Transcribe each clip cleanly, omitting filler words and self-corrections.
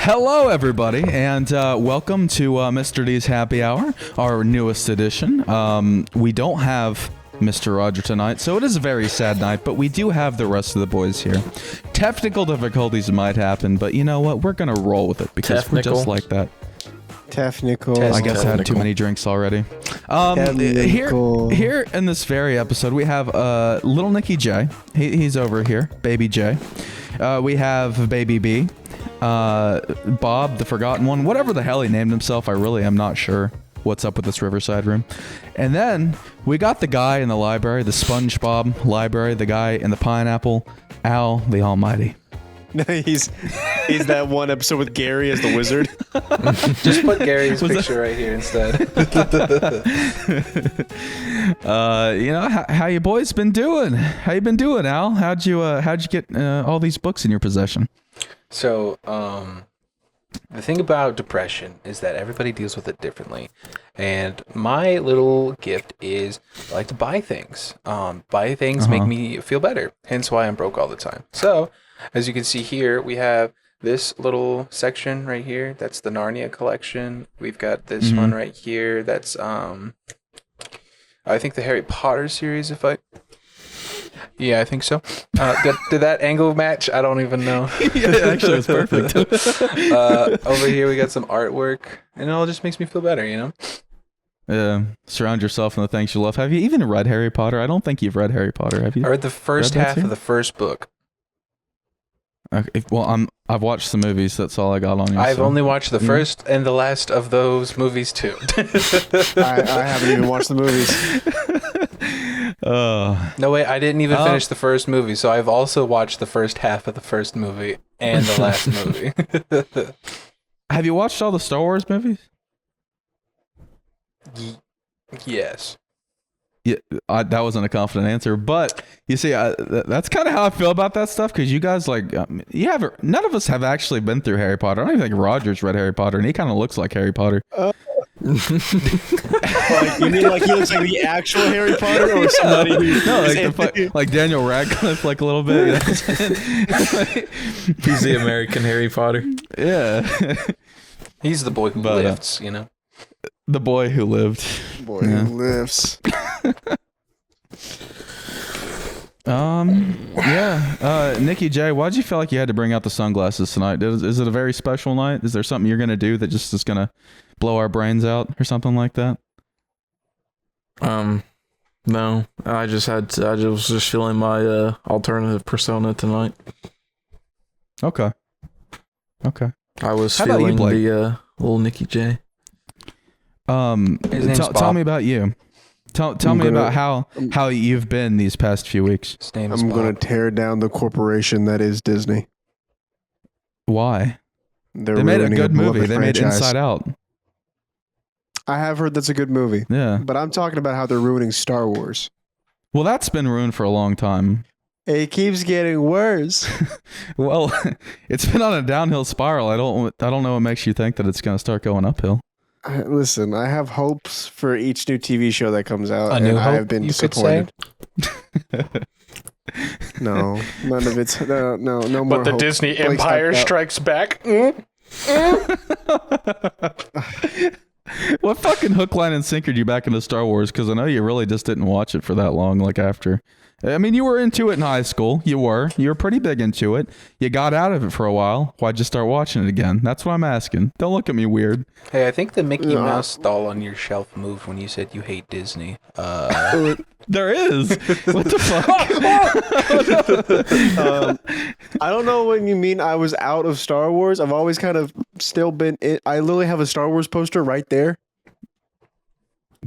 Hello, everybody, and welcome to Mr. D's Happy Hour, our newest edition. We don't have Mr. Roger tonight, so it is a very sad night, but we do have the rest of the boys here. Technical difficulties might happen, but you know what? We're going to roll with it because we're just like that. Technical. I guess I had too many drinks already. Here in this very episode, we have little Nicky J. He's over here, Baby J. We have Baby B. Bob, the Forgotten One, whatever the hell he named himself, I really am not sure what's up with this Riverside room. And then we got the guy in the library, the SpongeBob library, the guy in the pineapple, Al the Almighty. he's that one episode with Gary as the wizard. Just put Gary's picture right here instead. How you boys been doing? How you been doing, Al? How'd you get all these books in your possession? So, the thing about depression is that everybody deals with it differently. And my little gift is I like to buy things. Buy things make me feel better. Hence why I'm broke all the time. So, as you can see here, we have this little section right here. That's the Narnia collection. We've got this one right here. That's, I think the Harry Potter series, Yeah, I think so. Did that angle match? I don't even know. Yeah, actually, it's perfect. Over here, we got some artwork, and it all just makes me feel better, you know? Surround yourself in the things you love. Have you even read Harry Potter? I don't think you've read Harry Potter, have you? I read the first half of the first book. Okay, well, I've watched the movies. That's all I got on you. I've only watched the first and the last of those movies, too. I haven't even watched the movies. No, wait, I didn't even finish the first movie, so I've also watched the first half of the first movie and the last movie. Have you watched all the Star Wars movies? Yes. Yeah, that wasn't a confident answer, but you see, that's kind of how I feel about that stuff, because you guys, none of us have actually been through Harry Potter. I don't even think Roger's read Harry Potter, and he kind of looks like Harry Potter. You mean like he looks like the actual Harry Potter, or somebody who like Daniel Radcliffe, like a little bit. You know? He's the American Harry Potter. Yeah. He's the boy who lifts, you know? The boy who lived. Boy who lives. Nicky J, why'd you feel like you had to bring out the sunglasses tonight? Is it a very special night? Is there something you're gonna do that just is gonna blow our brains out or something like that? No. I was just feeling my alternative persona tonight. Okay. I was How about you, feeling Blake? the little Nicky J. Tell me about you. Tell me about how you've been these past few weeks. I'm going to tear down the corporation that is Disney. Why? They made a good movie. They made Inside Out. I have heard that's a good movie. Yeah. But I'm talking about how they're ruining Star Wars. Well, that's been ruined for a long time. It keeps getting worse. Well, it's been on a downhill spiral. I don't know what makes you think that it's going to start going uphill. Listen, I have hopes for each new TV show that comes out, and I have been disappointed. No, none of it's no more. But the hope. Disney Blake's Empire Strikes Back. What fucking hook, line, and sinkered you back into Star Wars? Because I know you really just didn't watch it for that long. Like after, I mean, you were into it in high school. You were pretty big into it. You got out of it for a while. Why'd you start watching it again? That's what I'm asking. Don't look at me weird. Hey, I think the Mickey Mouse doll on your shelf moved when you said you hate Disney. There is. What the fuck? I don't know what you mean. I was out of Star Wars. I've always kind of still been. I literally have a Star Wars poster right there.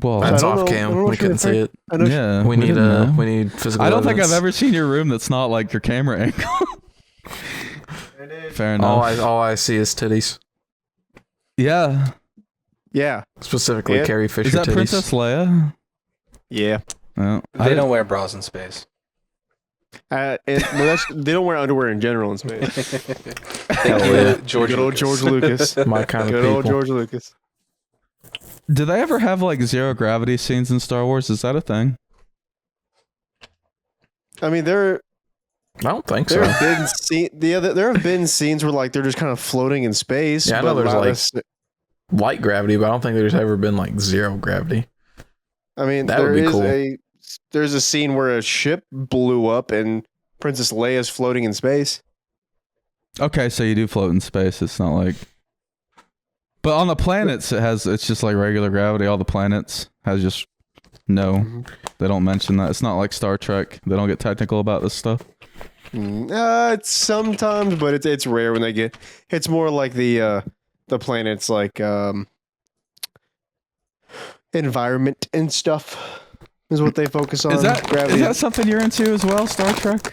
Well, that's off cam. We couldn't see it. Yeah, we need physical. I don't think evidence. I've ever seen your room that's not like your camera angle. Fair enough. All I see is titties. Yeah. Specifically, Carrie Fisher Is that titties. Princess Leia? Yeah. Well, They don't wear bras in space. They don't wear underwear in general in space. Thank you, George Good old George Lucas. My kind of Good people. old George Lucas. Do they ever have like zero gravity scenes in Star Wars? Is that a thing? I mean, there I don't think so. have been there have been scenes where like they're just kind of floating in space. Yeah, I know there's like light gravity, but I don't think there's ever been like zero gravity. I mean, That would be cool. There's a scene where a ship blew up and Princess Leia's floating in space. Okay, so you do float in space. It's not like, but on the planets, it's just like regular gravity. All the planets has just no. They don't mention that. It's not like Star Trek. They don't get technical about this stuff. It's sometimes, but it's rare when they get. It's more like the planets like environment and stuff is what they focus on. Is gravity. that something you're into as well, Star Trek?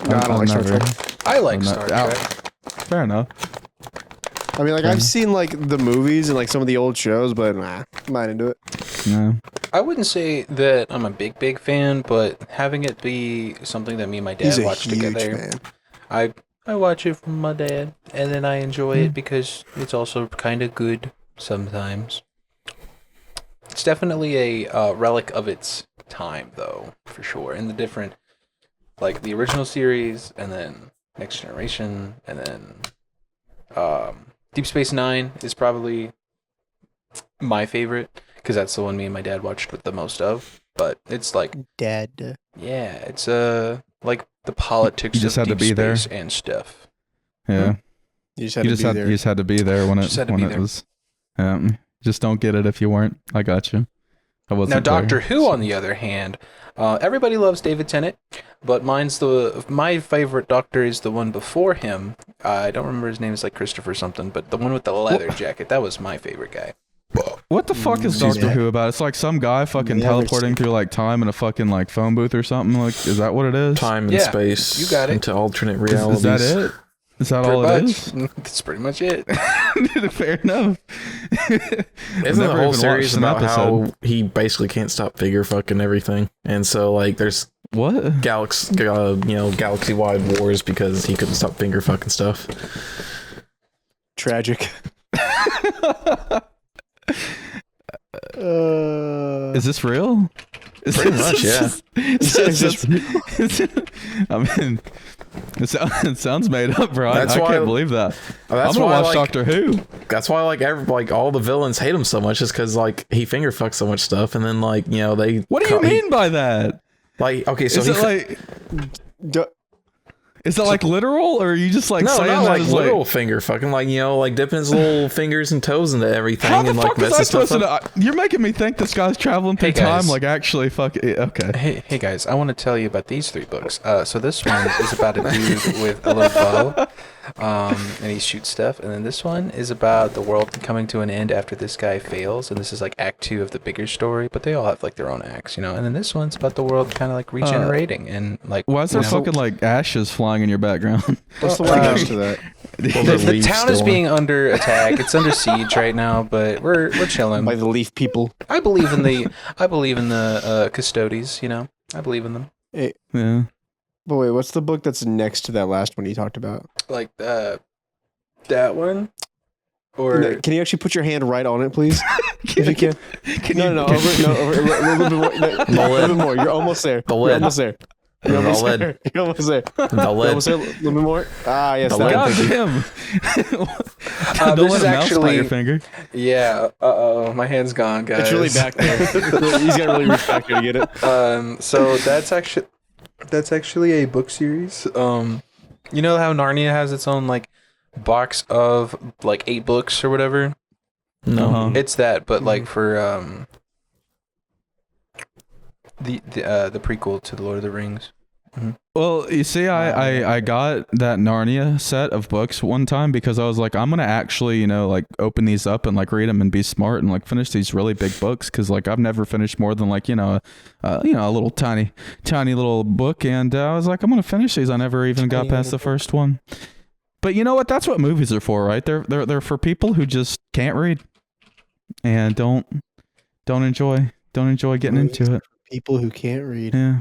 No, I don't like Star Trek. I like Star Trek. Fair enough. I mean, like I've seen like the movies and like some of the old shows, but I'm not into it. No. I wouldn't say that I'm a big fan, but having it be something that me and my dad He's a watch huge together, fan. I watch it from my dad, and then I enjoy it because it's also kind of good sometimes. It's definitely a relic of its time, though, for sure. And the different, like the original series, and then Next Generation, and then Deep Space Nine is probably my favorite because that's the one me and my dad watched with the most of. But it's like Dad. Yeah, it's like the politics You just of had to deep be there. space and stuff. Yeah. You just had to be there. You just had to be there when Just had to be there. was. Just don't get it if you weren't. I got you. I wasn't Now, Doctor there, Who, so. on the other hand, everybody loves David Tennant, but my favorite Doctor is the one before him. I don't remember his name. It's like Christopher something, but the one with the leather jacket. That was my favorite guy. What the fuck is Doctor Who about? It's like some guy fucking Never teleporting seen through like time in a fucking like phone booth or something. Like, is that what it is? Time and Yeah, space. you got it. Into alternate Is realities. that it? Is that all Pretty it much. is? That's pretty much it. Fair enough. Isn't the whole series about how he basically can't stop figure fucking everything, and so like there's what galaxy-wide wars because he couldn't stop finger fucking stuff. Tragic. Is this real? Pretty much, yeah. I mean, it sounds made up, bro. I can't believe that. I'm gonna watch Doctor Who. That's why like all the villains hate him so much is because like he finger fucks so much stuff, and then like they. What do you mean by that? Like okay, so is it like literal, or are you just like saying not that like as, literal finger fucking like like dipping his little fingers and toes into everything How the and fuck like is I messing supposed stuff to up. know? You're making me think this guy's traveling through Hey, guys. time. Like actually, fuck. Okay. Hey guys, I want to tell you about these 3 books. So this one is about a dude with a little bow, and he shoots stuff. And then this one is about the world coming to an end after this guy fails. And this is like Act 2 of the bigger story, but they all have like their own acts, And then this one's about the world kind of like regenerating and like. Why is there fucking like ashes flying in your background? What's the one next to that? The town is being under attack. It's under siege right now, but we're chilling. By the leaf people. I believe in the custodies. I believe in them. Hey, Yeah. but wait, what's the book that's next to that last one you talked about? Like that one, or Can you actually put your hand right on it, please? If you can. No, a little bit more. You're almost there. The You're lid. almost there. You're The almost lid. there. You're almost there. The You're lid. almost there. A little bit more. Ah, yes. The that lid. one. God damn. Don't this let is a mouse bite actually- your finger. yeah. My hand's gone, guys. It's really back there. He's got to really reach back there to get it. So that's actually a book series. You know how Narnia has its own like box of like 8 books or whatever. No. Uh-huh. It's that, but like for the prequel to the Lord of the Rings. Well, you see, I got that Narnia set of books one time because I was like, I'm gonna actually, like open these up and like read them and be smart and like finish these really big books because like I've never finished more than like a little tiny little book, and I was like, I'm gonna finish these. I never even got past the first one. But you know what? That's what movies are for, right? They're for people who just can't read and don't enjoy getting into it. People who can't read. Yeah.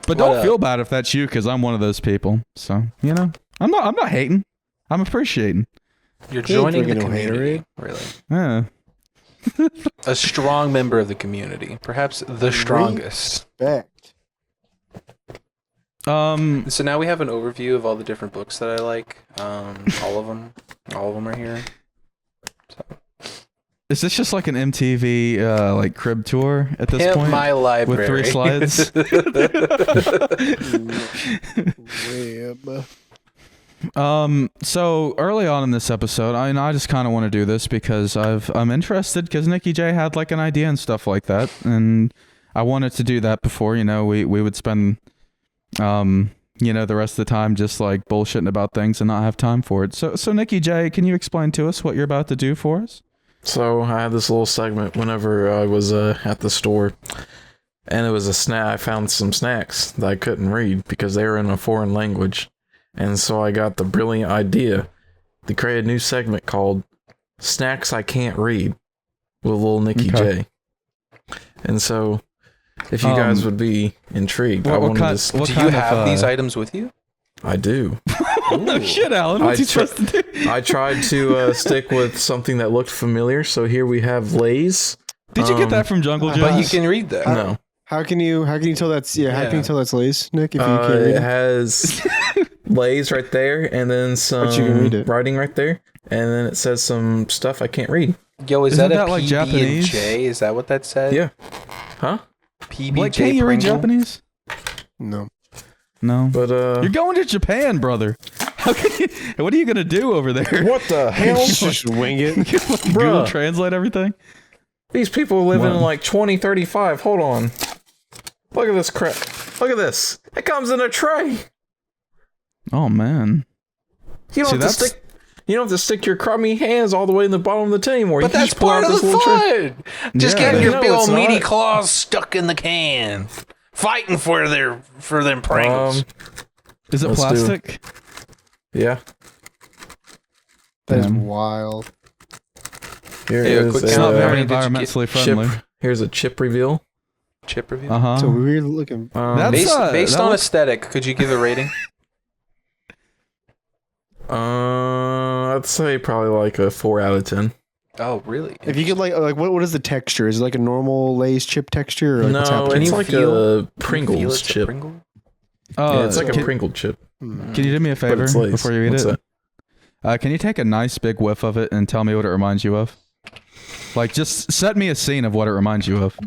But don't feel bad if that's you, because I'm one of those people. So I'm not hating. I'm appreciating. You're joining the freaking community, really. Yeah. A strong member of the community, perhaps the strongest. Respect. So now we have an overview of all the different books that I like. All of them are here. So. Is this just like an MTV like crib tour at this Pimp point? my library. With 3 slides? So early on in this episode, I just kind of want to do this because I'm interested because Nicky J had like an idea and stuff like that, and I wanted to do that before, we would spend the rest of the time just like bullshitting about things and not have time for it. So Nicky J, can you explain to us what you're about to do for us? So I had this little segment whenever I was at the store, and it was a snack. I found some snacks that I couldn't read because they were in a foreign language, and so I got the brilliant idea to create a new segment called "Snacks I Can't Read" with little Nicky J. And so, if you guys would be intrigued, I wanted to. Do you have these items with you? I do. No shit, Alan. What's he supposed to do? I tried to stick with something that looked familiar. So here we have Lay's. Did you get that from Jungle Juice? But you can read that. No. How can you tell that's How can you tell that's Lay's, Nick? If you can't read it has Lay's right there, and then some writing right there, and then it says some stuff I can't read. Yo, Isn't that a that like Japanese? PB&J? Is that what that said? Yeah. Huh? PB&J. Like, can't you read Japanese? No. But you're going to Japan, brother. What are you gonna do over there? What the hell? Just wing it. Google Translate everything. These people live in like 2035. Hold on. Look at this crap. Look at this. It comes in a tray. Oh man. You don't have to stick your crummy hands all the way in the bottom of the tin anymore. But that's part of the fun. Just getting your big old meaty claws stuck in the can. Fighting for them Pringles. Is it plastic? Yeah. That is wild. Here is it's not very environmentally friendly. Here's a chip reveal. Chip review? Uh-huh. So weird looking. Based on aesthetic, could you give a rating? I'd say probably like a 4 out of 10. Oh, really? If you could like what is the texture? Is it like a normal Lay's chip texture? Or like No, it's like a Pringles chip. Yeah, it's like a Pringle chip. Can you do me a favor before you eat it? Can you take a nice big whiff of it and tell me what it reminds you of? Like, just set me a scene of what it reminds you of.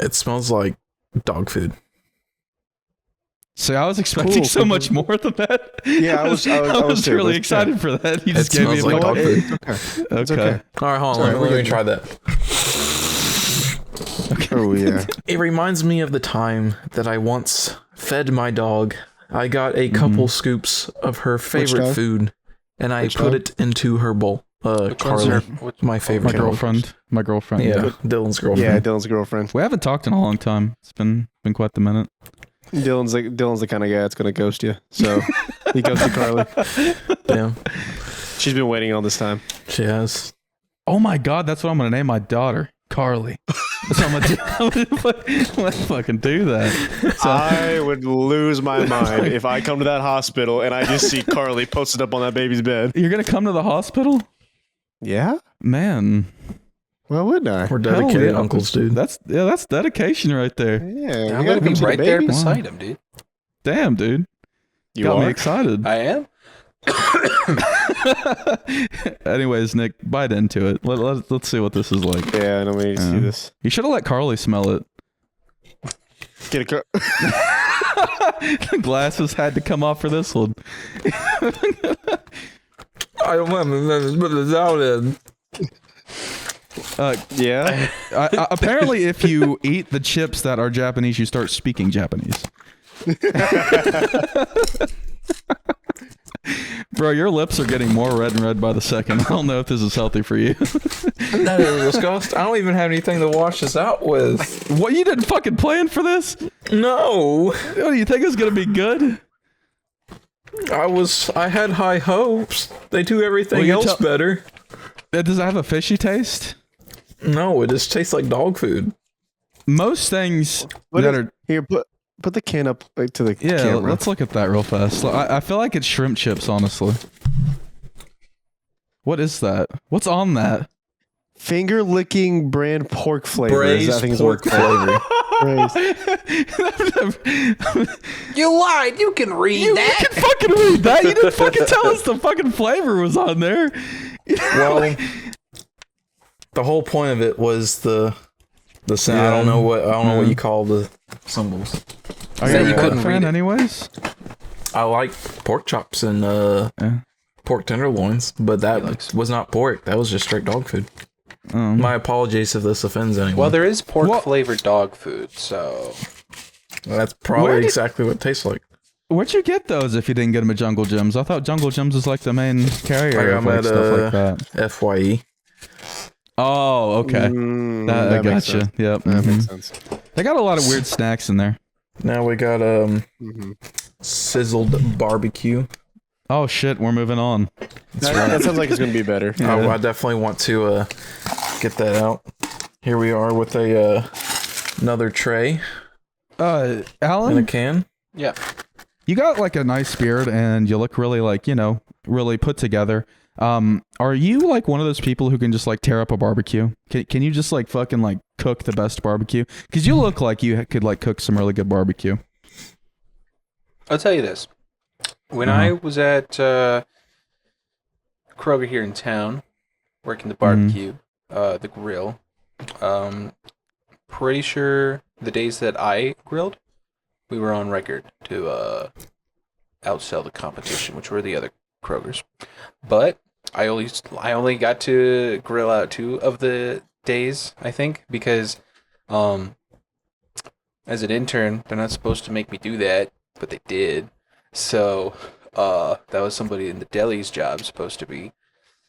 It smells like dog food. See, I was expecting so much more than that. Yeah, I was really excited for that. You just gave me like dog food. Okay. All right, hold on. We're going to try that. Okay. Oh, yeah. It reminds me of the time that I once fed my dog. I got a couple scoops of her favorite food, and I put it into her bowl. Carly, my favorite girlfriend. My girlfriend. Yeah, Dylan's girlfriend. Yeah, Dylan's girlfriend. We haven't talked in a long time. It's been quite the minute. Dylan's the kind of guy that's gonna ghost you. So he ghosted Carly. Damn. She's been waiting all this time. She has. Oh my god, that's what I'm gonna name my daughter. Carly. So I'm gonna fucking do that. So, I would lose my mind if I come to that hospital and I just see Carly posted up on that baby's bed. you're gonna come to the hospital? Yeah? Man. Well, wouldn't I? We're dedicated uncles, dude. That's dedication right there. Yeah, I'm gonna be right there beside him, dude. Damn, dude. You Got are? me excited. I am. Anyways, Nick, bite into it. Let's see what this is like. Yeah, I know we need to see this. You should have let Carly smell it. Get a The glasses had to come off for this one. I don't want to put this out in. yeah. Apparently, if you eat the chips that are Japanese, you start speaking Japanese. Bro, your lips are getting more red and red by the second. I don't know if this is healthy for you. That is disgusting. I don't even have anything to wash this out with. What, you didn't fucking plan for this? No. What, do you think it's gonna be good? I had high hopes. They do everything else better. Does it have a fishy taste? No, it just tastes like dog food. Most things that are... Here, put the can up to the camera. Yeah, let's look at that real fast. I feel like it's shrimp chips, honestly. What is that? What's on that? Finger licking brand pork flavor. Braised pork flavor. You lied. You can read You can fucking read that. You didn't fucking tell us the fucking flavor was on there. Well, the whole point of it was the sound. I don't know what you call the symbols. Are that you you a couldn't fan read it? anyways? I like pork chops and pork tenderloins, but that was not pork. That was just straight dog food. My apologies if this offends anyone. Well, there is pork flavored dog food, so that's probably exactly what it tastes like. Where'd you get those if you didn't get them at Jungle Gyms? I thought Jungle Gyms was like the main carrier I got of them like at stuff like that. FYE. Oh, okay. I makes gotcha. sense. Yep. That makes sense. They got a lot of weird snacks in there. Now we got sizzled barbecue. Oh shit, we're moving on. That sounds like it's gonna be better. I definitely want to get that out. Here we are with a another tray in a Alan, can. yeah. you got like a nice beard and you look really like, really put together. Are you like one of those people who can just like tear up a barbecue? Can you just like fucking like cook the best barbecue? Because you look like you could like cook some really good barbecue. I'll tell you this. When I was at Kroger here in town, working the barbecue, the grill, pretty sure the days that I grilled, we were on record to outsell the competition, which were the other Krogers. But I only got to grill out 2 of the days, I think, because as an intern, they're not supposed to make me do that, but they did. So that was somebody in the deli's job supposed to be.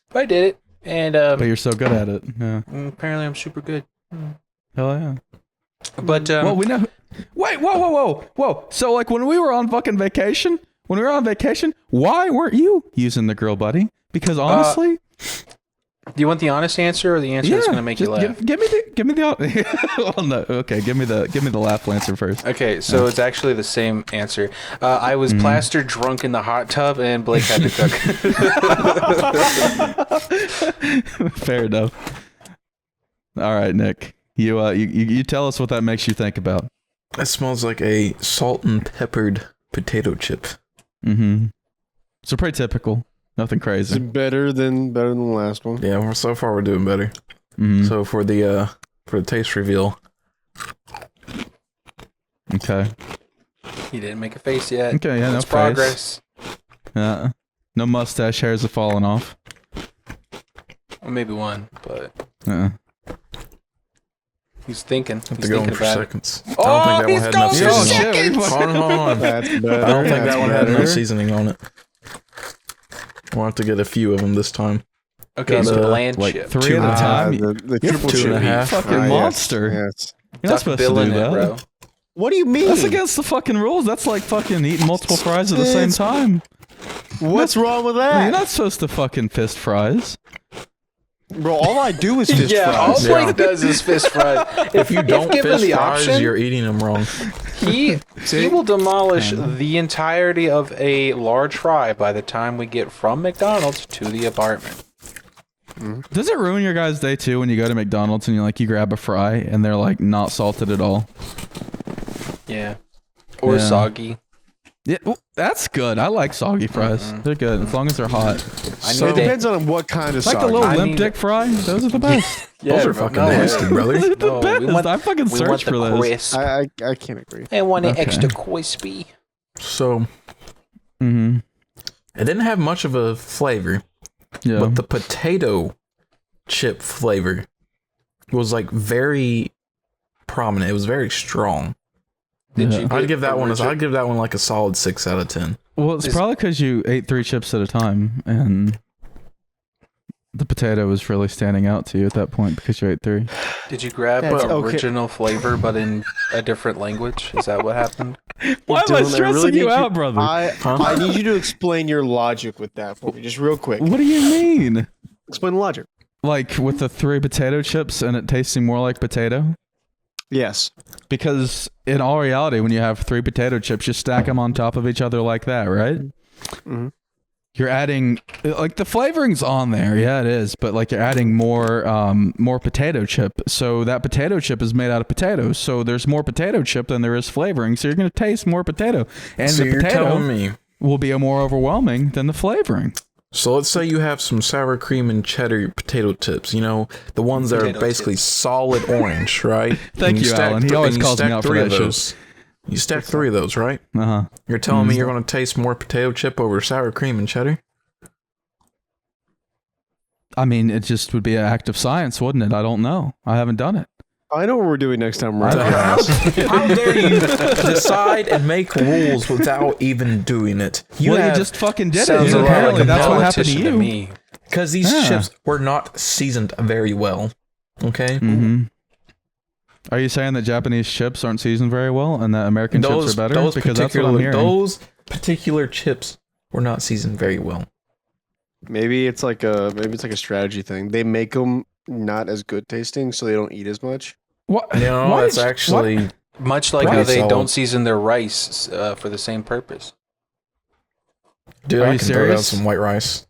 But I did it, and But you're so good at it. Yeah. apparently I'm super good. Hell yeah. But Well, we know. Wait, whoa. So like when we were on fucking vacation, why weren't you using the grill, buddy? Because honestly, do you want the honest answer or the answer that's going to make you laugh? Give me the. Well, no, okay. Give me the laugh answer first. Okay, so it's actually the same answer. I was plastered drunk in the hot tub, and Blake had to cook. Fair enough. All right, Nick. You tell us what that makes you think about. That smells like a salt and peppered potato chip. Mm-hmm. So pretty typical. Nothing It's crazy. better than the last one. Yeah, so far we're doing better. Mm-hmm. So for the taste reveal, Okay. He didn't make a face yet. Okay. Yeah. That's No progress. face. No mustache hairs have fallen off. Or maybe one, but he's thinking. have He's to go thinking in for about it. seconds. I don't think that one had enough going for seasoning. seconds. Hold on. That's better. I don't think That's that one had better. enough seasoning on it. We'll have to get a few of them this time. Okay, Got, so bland like chip. 3 at a time. The You're triple 2.5. chip. Fucking monster. Yes. You're not Duck supposed to bill do in it, that. bro. What do you mean? That's against the fucking rules. That's like fucking eating multiple fries at the same time. What's wrong with You're that? not supposed to fucking fist fries. Bro, all I do is fist Yeah, all fries. Blake does is fist fries. If you don't given fish the fries, option, you're eating them wrong. he will demolish the entirety of a large fry by the time we get from McDonald's to the apartment. Does it ruin your guys' day too when you go to McDonald's and you grab a fry and they're like not salted at all? Yeah. Or Yeah. soggy. Yeah, well, that's good. I like soggy fries. They're good as long as they're hot. I So need it depends on what kind of Like the soggy. little I limp need- dick fry. Those are the best. Those are fucking nasty, brother. They're the No, best. we want- I fucking We want search the for those. crisp. I can't agree. I want it Okay. extra crispy. So Mm-hmm. it didn't have much of a flavor, Yeah. but the potato chip flavor was like very prominent. It was very strong. Did Yeah. you? I'd give that one. original- I'd give that one like a solid 6 out of 10. Well, it's probably because you ate 3 chips at a time, and the potato was really standing out to you at that point because you ate 3. Did you grab That's okay. original flavor but in a different language? Is that what happened? Why am I Dylan, stressing really you need out, brother? I need you to explain your logic with that for me, just real quick. What do you mean? Explain the logic. Like with the 3 potato chips and it tasting more like potato? Yes. Because in all reality, when you have 3 potato chips, you stack them on top of each other like that, right? Mhm. you're adding like the flavoring's on there, yeah, it is, but like you're adding more potato chip. So that potato chip is made out of potatoes. So there's more potato chip than there is flavoring. So you're gonna taste more potato, and So the you're potato telling me. will be more overwhelming than the flavoring. So let's say you have some sour cream and cheddar potato tips. You know, the ones that are Potato basically tips. solid orange, right? Thank And you, stack Alan. He th- always and you calls me stack out for three of that shit. those. You stack 3 of those, right? Uh huh. You're telling me you're going to taste more potato chip over sour cream and cheddar? I mean, it just would be an act of science, wouldn't it? I don't know. I haven't done it. I know what we're doing next time. How dare you decide and make rules without even doing it? You just fucking did it. Sounds a lot Apparently, like a that's what happened to politician you. me. because these Yeah. chips were not seasoned very well. Okay, Mm-hmm. Are you saying that Japanese chips aren't seasoned very well and that American chips are better? Because that's what I'm hearing. Those particular chips were not seasoned very well. Maybe it's like a strategy thing. They make them not as good tasting, so they don't eat as much. What? No, Why that's did you- actually Much like Right. how they Solid. don't season their rice for the same purpose. dude. Are I you can throw down serious? some white rice.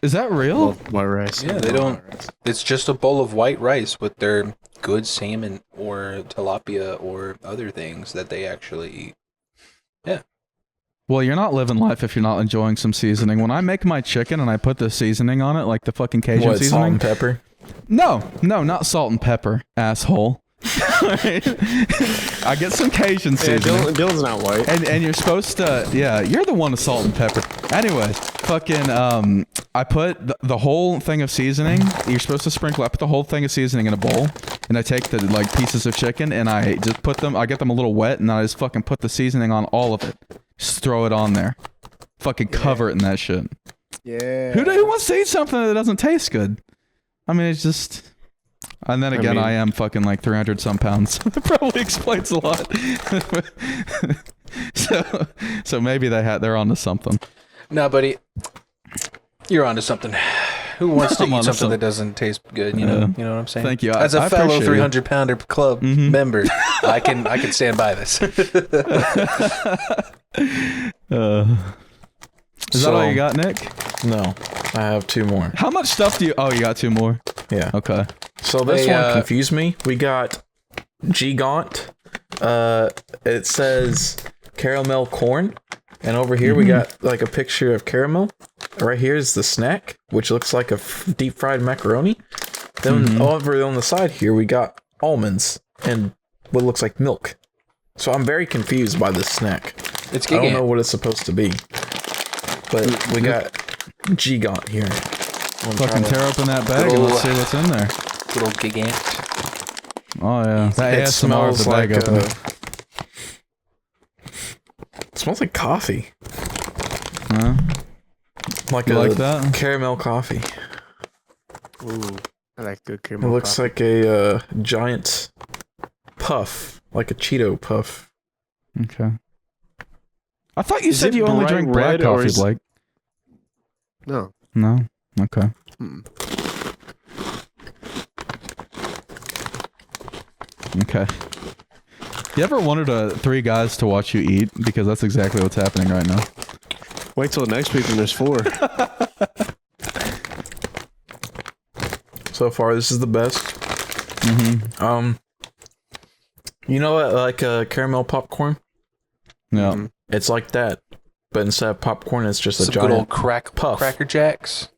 Is that real? White rice. Yeah, they don't. It's just a bowl of white rice with their good salmon or tilapia or other things that they actually eat. Well, you're not living life if you're not enjoying some seasoning. When I make my chicken and I put the seasoning on it, like the fucking Cajun What, salt seasoning. and pepper? No, not salt and pepper, asshole. I get some Cajun Yeah, seasoning. Dylan's not white. And you're supposed to, yeah, you're the one with salt and pepper. Anyways, fucking, I put the whole thing of seasoning, you're supposed to sprinkle, I put the whole thing of seasoning in a bowl, and I take the, like, pieces of chicken, and I just put them, I get them a little wet, and I just fucking put the seasoning on all of it. Just throw it on there. Fucking cover it in that shit. Yeah. Who wants to eat something that doesn't taste good? I mean, it's just... And then again, I mean- am fucking like 300 some pounds. That probably explains a lot. so maybe they're onto something. No, buddy, you're onto something. Who wants to I'm eat onto something that doesn't taste good? You know what I'm saying. Thank you. As a I fellow appreciate it. 300-pounder club member, I can stand by this. Is that all you got, Nick? No, I have 2 more. How much stuff do you... Oh, you got 2 more. Yeah. Okay. So this Hey, one confused me. We got Gigant. It says caramel corn, and over here we got like a picture of caramel. Right here is the snack, which looks like a deep fried macaroni. Then over on the side here we got almonds and what looks like milk. So I'm very confused by this snack. It's I don't know gigant. what it's supposed to be, but we got Gigant here. Fucking tear open that bag and let's see what's in there. Little gigant. Oh, yeah. That It ASMR of the smells bag like opening. it smells like coffee. Huh? Like You a like that? caramel coffee. Ooh, I like good It caramel. looks like a giant puff, like a Cheeto puff. Okay. I thought you Is said it you only bright drink black red or coffee, is- Blake. No. No? Okay. Okay. You ever wanted 3 guys to watch you eat? Because that's exactly what's happening right now. Wait till next week when there's 4. So far, this is the best. You know what? Like caramel popcorn. Yeah. It's like that, but instead of popcorn, it's just a Some good giant old puff. Cracker Jacks.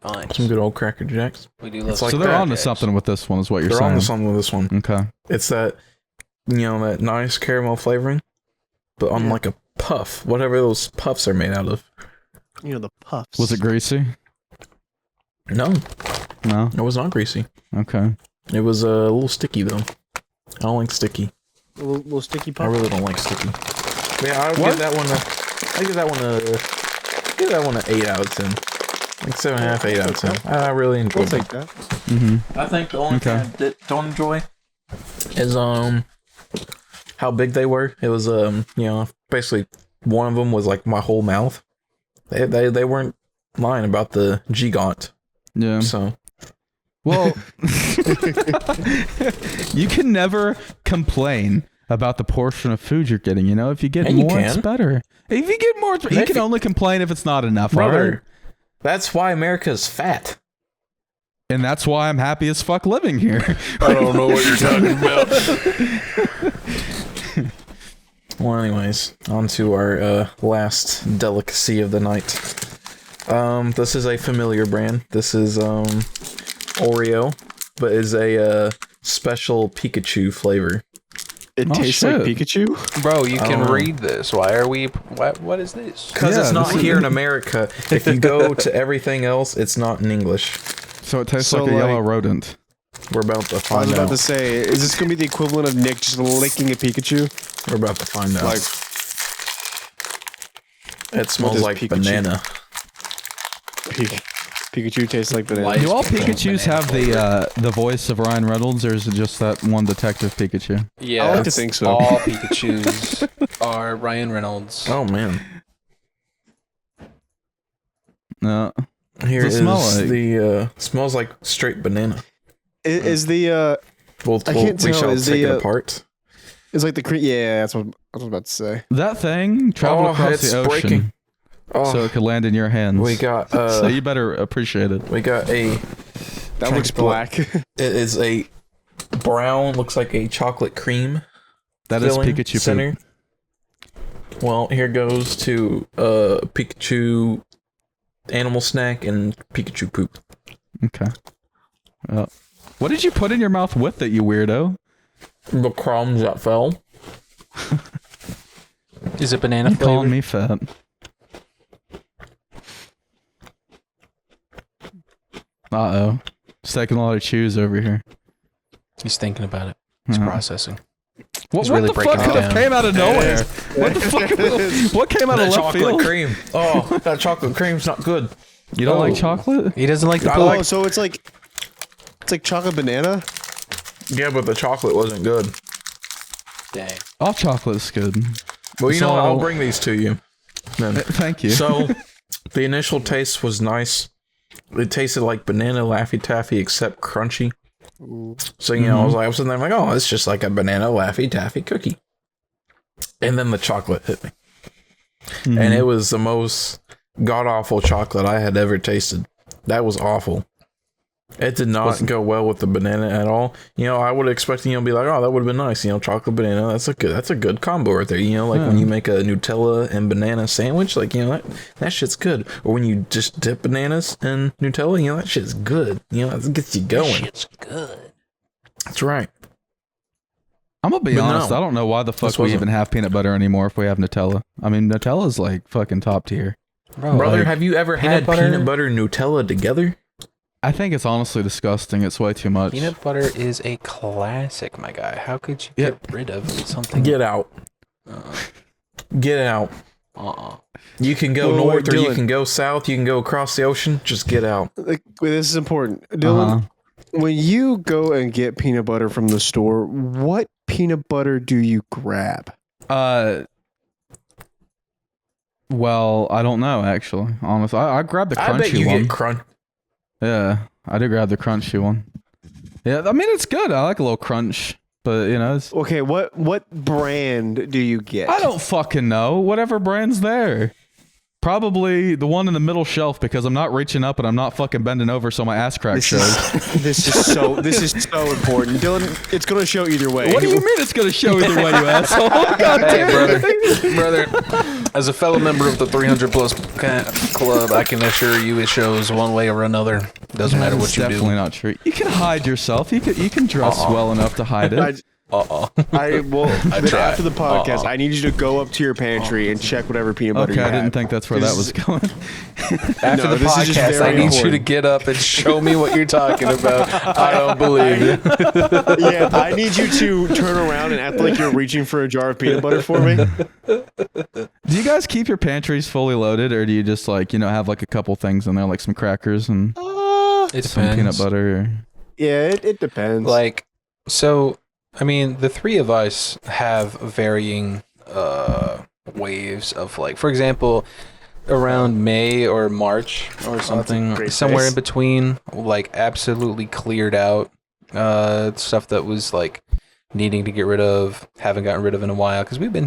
Fine. Some good old Cracker Jacks. We do love It's like So they're that. onto something with this one, is what you're They're saying. on to something with this one. Okay. It's that, that nice caramel flavoring, but on like a puff, whatever those puffs are made out of. You know, the puffs. Was it greasy? No, No. it was not greasy. Okay. It was a little sticky though. I don't like sticky. a little sticky I puff? really don't like sticky. But yeah, I'll give that one a 8 out of 10. Like 7.5, 8 out of 10. I really We'll enjoyed take it. that. Mm-hmm. I think the only Okay. thing I don't enjoy is how big they were. It was basically one of them was like my whole mouth. They weren't lying about the gigant. Yeah. So Well, you can never complain about the portion of food you're getting. You know, if you get Yeah, you more, it's can. better. If you get more, you can only complain if it's not enough, all right? Brother, that's why America's fat. And that's why I'm happy as fuck living here. I don't know what you're talking about. Well, anyways, on to our last delicacy of the night. This is a familiar brand. This is Oreo, but is a special Pikachu flavor. It tastes like Pikachu? Bro, you can read this. Why are we... What is this? Because it's not here in America. If you go to everything else, it's not in English. So it tastes like a yellow rodent. We're about to I find was about out. to say, is this going to be the equivalent of Nick just licking a Pikachu? We're about to find out. Like, it smells does like Pikachu- banana. Pikachu tastes like banana. Do all Pikachus have the voice of Ryan Reynolds, or is it just that one Detective Pikachu? Yeah, I like to think so. All Pikachus are Ryan Reynolds. Oh, man. No. Here What's it is smell like? the smells like straight banana. Is the We'll I can't we tell, shall is take the, it apart. is like the cream? Yeah, that's what I was about to say. That thing traveled across it's the ocean, breaking. Oh, so it could land in your hands. we got so you better appreciate it. we got a. That looks black. It is a brown. Looks like a chocolate cream. That is filling Pikachu center. poop. Well, here goes to Pikachu animal snack and Pikachu poop. Okay. What did you put in your mouth with it, you weirdo? The crumbs that fell. Is it banana You calling flavored? me fat? Uh-oh. Just taking a lot of chews over here. He's thinking about it. He's processing. What, He's really the breaking fuck it could have down. came out of nowhere? What the fuck? What came out of That left chocolate field? cream. Oh, that chocolate cream's not good. You don't Oh. like chocolate? He doesn't like the I poop. like- Oh, so it's like chocolate banana. Yeah, but the chocolate wasn't good. Dang. All chocolate's good. Well, you know what? So- I'll bring these to you. Then. Thank you. So, the initial taste was nice. It tasted like banana Laffy Taffy, except crunchy. So, you know, I was sitting there like, oh, it's just like a banana Laffy Taffy cookie. And then the chocolate hit me. And it was the most god-awful chocolate I had ever tasted. That was awful. It did not go well with the banana at all. You know, I would expect, you know, be like, oh, that would have been nice. You know, chocolate banana, that's a good combo right there. You know, like when you make a Nutella and banana sandwich, like, you know, that shit's good. Or when you just dip bananas in Nutella, you know, that shit's good. You know, that gets you going. It's good. That's right. I'm gonna be But honest. no, I don't know why the fuck this we wasn't. even have peanut butter anymore if we have Nutella. I mean, Nutella's like fucking top tier. Bro, Brother, like, have you ever peanut had butter- peanut butter and Nutella together? I think it's honestly disgusting. It's way too much. peanut butter is a classic, my guy. How could you Yeah. get rid of something? Get out. Get out. You can go Wait, north or you Dylan. can go south. You can go across the ocean. Just get out. Like, wait, this is important, Dylan. When you go and get peanut butter from the store, what peanut butter do you grab? Well, I don't know actually. Honestly, I grabbed the crunchy I bet you one. get crunch. Yeah, I did grab the crunchy one. Yeah, I mean it's good. I like a little crunch, but you know, it's, Okay, what brand do you get? I don't fucking know. Whatever brand's there. Probably the one in the middle shelf because I'm not reaching up and I'm not fucking bending over so my ass crack shows. This is so important, Dylan. It's gonna show either way. What do you mean it's gonna show either way, you asshole? God Hey, damn it. brother. As a fellow member of the 300 plus club, I can assure you it shows one way or another. Doesn't matter what That's you definitely do. not true. You can hide yourself. You can dress well enough to hide it. I will. Then try. after the podcast, I need you to go up to your pantry and check whatever peanut butter Okay, you I didn't have. think that's where that was going. After No, the this is just podcast, I very need you to important. get up and show me what you're talking about. I don't believe it. Yeah, I need you to turn around and act like you're reaching for a jar of peanut butter for me. Do you guys keep your pantries fully loaded, or do you just like have like a couple things in there, like some crackers and It some peanut butter? Or... Yeah, it depends. Like, so, I mean, the three of us have varying waves of, like, for example, around May or March or something, great somewhere face. in between, like, absolutely cleared out stuff that was, like, needing to get rid of, haven't gotten rid of in a while. Because I've been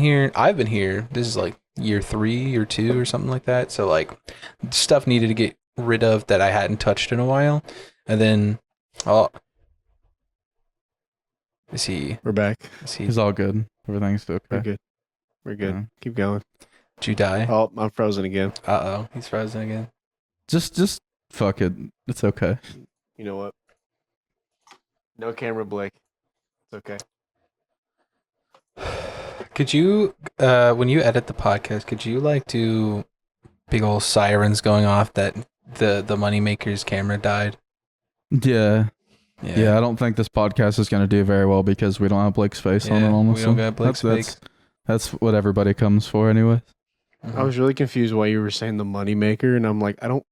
here, this is like year 3 or 2 or something like that. So like stuff needed to get rid of that I hadn't touched in a while. And then, is he? We're back. He's all good. Everything's okay. We're good. We're good. Yeah. Keep going. Did you die? Oh, I'm frozen again. He's frozen again. Just fuck it. It's okay. You know what? No camera Blake. It's okay. Could you, when you edit the podcast, could you like do big old sirens going off that the Moneymaker's camera died? Yeah. I don't think this podcast is going to do very well because we don't have Blake's face on it. Almost. We don't got Blake's face. That's what everybody comes for, anyway. I was really confused why you were saying the Moneymaker, and I'm like, I don't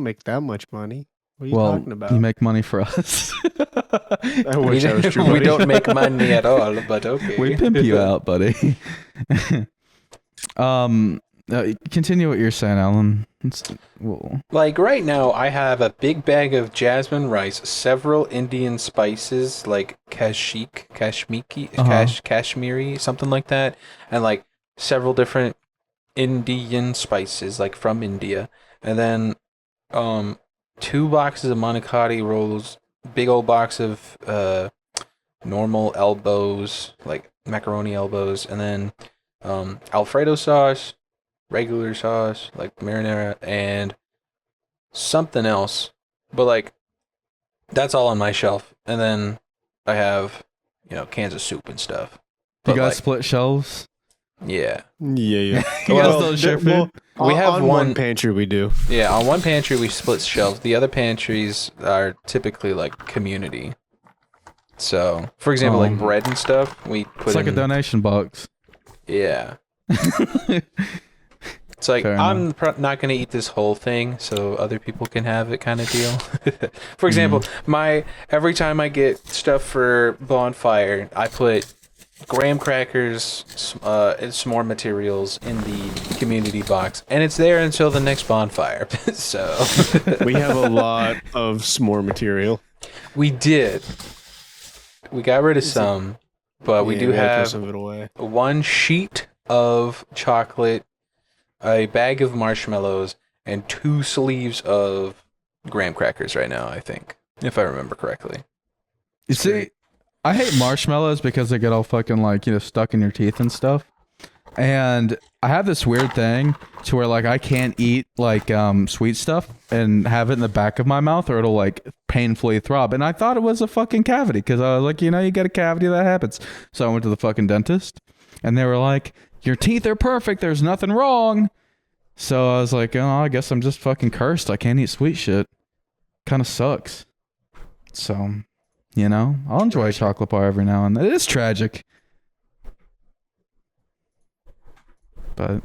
make that much money. What are you talking about? You make money for us. I wish that was true. We don't make money at all, but okay. We pimp you out, buddy. Continue what you're saying, Alan. Like right now, I have a big bag of jasmine rice, several Indian spices like Kashmiri, something like that, and like several different Indian spices, like from India, and then 2 boxes of manicotti rolls, big old box of normal elbows, like macaroni elbows, and then Alfredo sauce, regular sauce, like marinara, and something else. But like, that's all on my shelf. And then I have, cans of soup and stuff. You guys split shelves? Yeah. You guys don't share food? We have on one pantry we do. Yeah, on one pantry we split shelves. The other pantries are typically like community. So, for example, like bread and stuff, we put it's like a donation box. Yeah. It's like, I'm not going to eat this whole thing so other people can have it kind of deal. For example, every time I get stuff for bonfire, I put graham crackers and some more materials in the community box, and it's there until the next bonfire. So we have a lot of s'more material. We did. We got rid of some, but we do have some of it away. 1 sheet of chocolate, a bag of marshmallows, and 2 sleeves of graham crackers right now, I think, if I remember correctly. You see, I hate marshmallows because they get all fucking like, stuck in your teeth and stuff. And I have this weird thing to where like I can't eat like sweet stuff and have it in the back of my mouth or it'll like painfully throb. And I thought it was a fucking cavity because I was like, you get a cavity, that happens. So I went to the fucking dentist and they were like, your teeth are perfect, there's nothing wrong. So I was like, oh, I guess I'm just fucking cursed. I can't eat sweet shit. Kind of sucks. So, I'll enjoy a chocolate bar every now and then. It is tragic. But,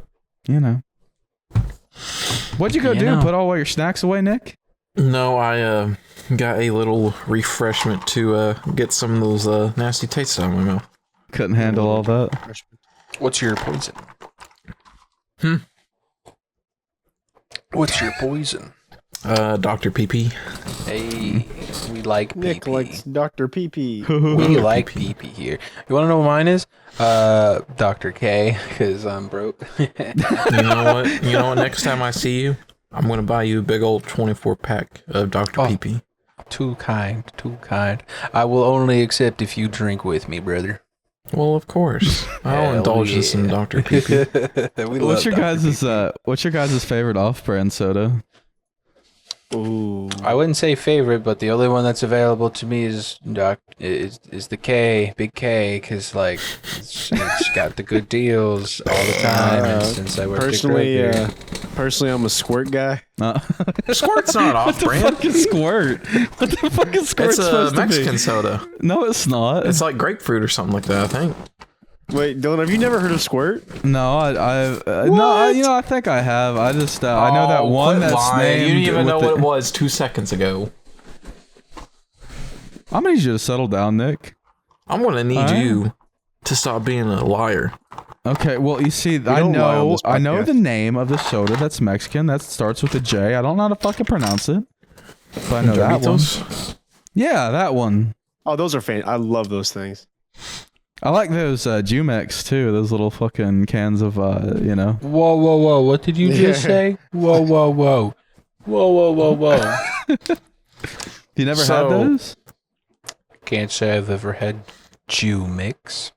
What'd you go do? Put all your snacks away, Nick? No, I got a little refreshment to get some of those nasty tastes out of my mouth. Couldn't handle all that. What's your poison? What's your poison? Dr. PP. Hey, we like Nick PP. likes Dr. PP. We like PP here. You want to know what mine is? Dr. K, because I'm broke. You know what? Next time I see you, I'm going to buy you a big old 24-pack of Dr. PP. Too kind. I will only accept if you drink with me, brother. Well, of course. I'll indulge in some Dr. PP. What's your guys' favorite off-brand soda? Ooh. I wouldn't say favorite, but the only one that's available to me is the K, Big K, because like it's got the good deals all the time. And since I work personally, I'm a Squirt guy. Squirt's not off-brand. What the fuck is Squirt? What the fuck is Squirt? It's a Mexican soda. No, it's not. It's like grapefruit or something like that, I think. Wait, Dylan, have you never heard of Squirt? No, I think I have. I just I know that one that's named. You didn't even know what it was 2 seconds ago. I'm gonna need you to settle down, Nick. I'm gonna need you to stop being a liar. Okay, well, you see, I know the name of the soda that's Mexican. That starts with a J. I don't know how to fucking pronounce it, but I know that one. Yeah, that one. Oh, those are fan. I love those things. I like those Jumex too. Those little fucking cans of you know. Whoa! What did you just say? Whoa! You never had those? Can't say I've ever had Jew mix.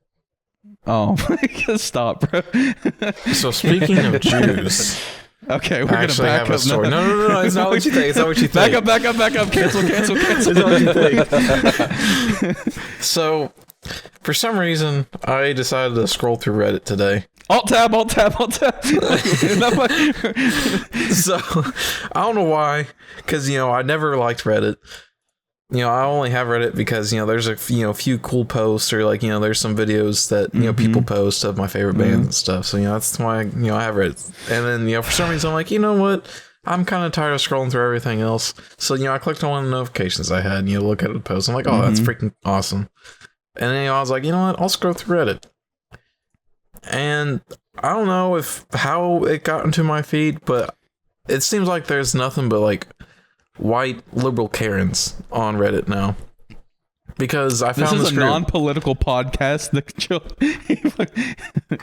Oh, stop, bro. So speaking of Jews, okay, we're I gonna back have a up. story. No, it's not what you think. It's not what you think. Back up. Cancel. It's not what you think. So, for some reason, I decided to scroll through Reddit today. Alt tab. So, I don't know why, because, I never liked Reddit. I only have Reddit because, there's a few cool posts or there's some videos that, people post of my favorite bands and stuff. So, that's why, I have Reddit. And then, for some reason, I'm like, you know what? I'm kind of tired of scrolling through everything else. So, I clicked on one of the notifications I had and look at the post. I'm like, oh, that's freaking awesome. And then, I was like, you know what? I'll scroll through Reddit. And I don't know how it got into my feed, but it seems like there's nothing but white liberal Karens on Reddit now. Because I found this is a group. non-political podcast.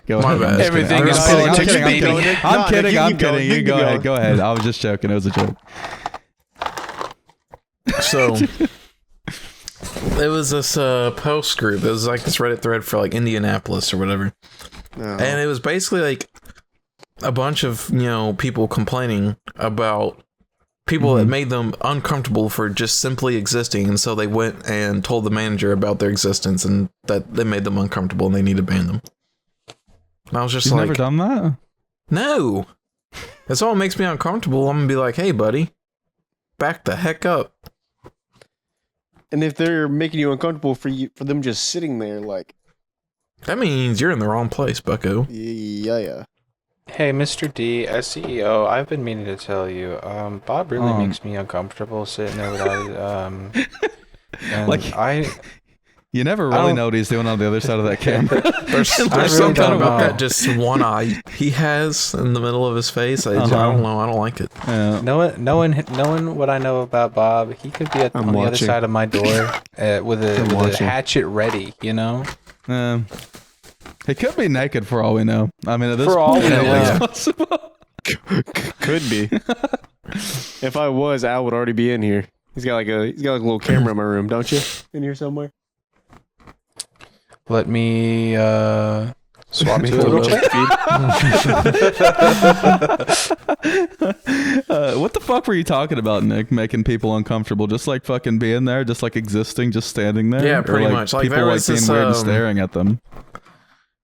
Go My ahead. bad. Everything is I'm politics, kidding, baby. I'm kidding. You can Go go. ahead. Go ahead. I was just joking. It was a joke. So it was this post group. It was this Reddit thread for Indianapolis or whatever. And it was basically a bunch of people complaining about people that made them uncomfortable for just simply existing, and so they went and told the manager about their existence and that they made them uncomfortable and they need to ban them. And I was just You've never done that? No. That's all makes me uncomfortable. I'm gonna be like, hey buddy, back the heck up. And if they're making you uncomfortable for them just sitting there, That means you're in the wrong place, bucko. yeah. Hey, Mr. D, as CEO, I've been meaning to tell you, Bob really makes me uncomfortable sitting there without and You never really know what he's doing on the other side of that camera. There's really something don't about know. that just one eye he has in the middle of his face. I don't know. I don't like it. knowing what I know about Bob, he could be on the other side of my door with a hatchet ready, He could be naked for all we know. I mean, at this For all point, we know, it's yeah. possible. Could be. If I was, Al would already be in here. He's got a little camera in my room, don't you? In here somewhere. Let me swap to a Little little bit. What the fuck were you talking about, Nick? Making people uncomfortable, just fucking being there, just existing, just standing there. Yeah, pretty much. People there was being this, weird and staring at them.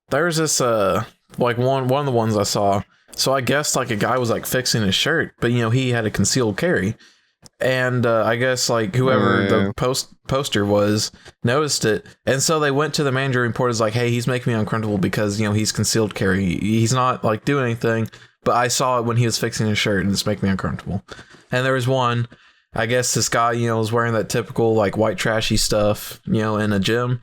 There's this one of the ones I saw. So I guess a guy was fixing his shirt, but he had a concealed carry. And I guess whoever the poster was noticed it, and so they went to the manager and reported hey, he's making me uncomfortable because he's concealed carry. He's not doing anything, but I saw it when he was fixing his shirt and it's making me uncomfortable. And there was one, I guess this guy was wearing that typical white trashy stuff in a gym,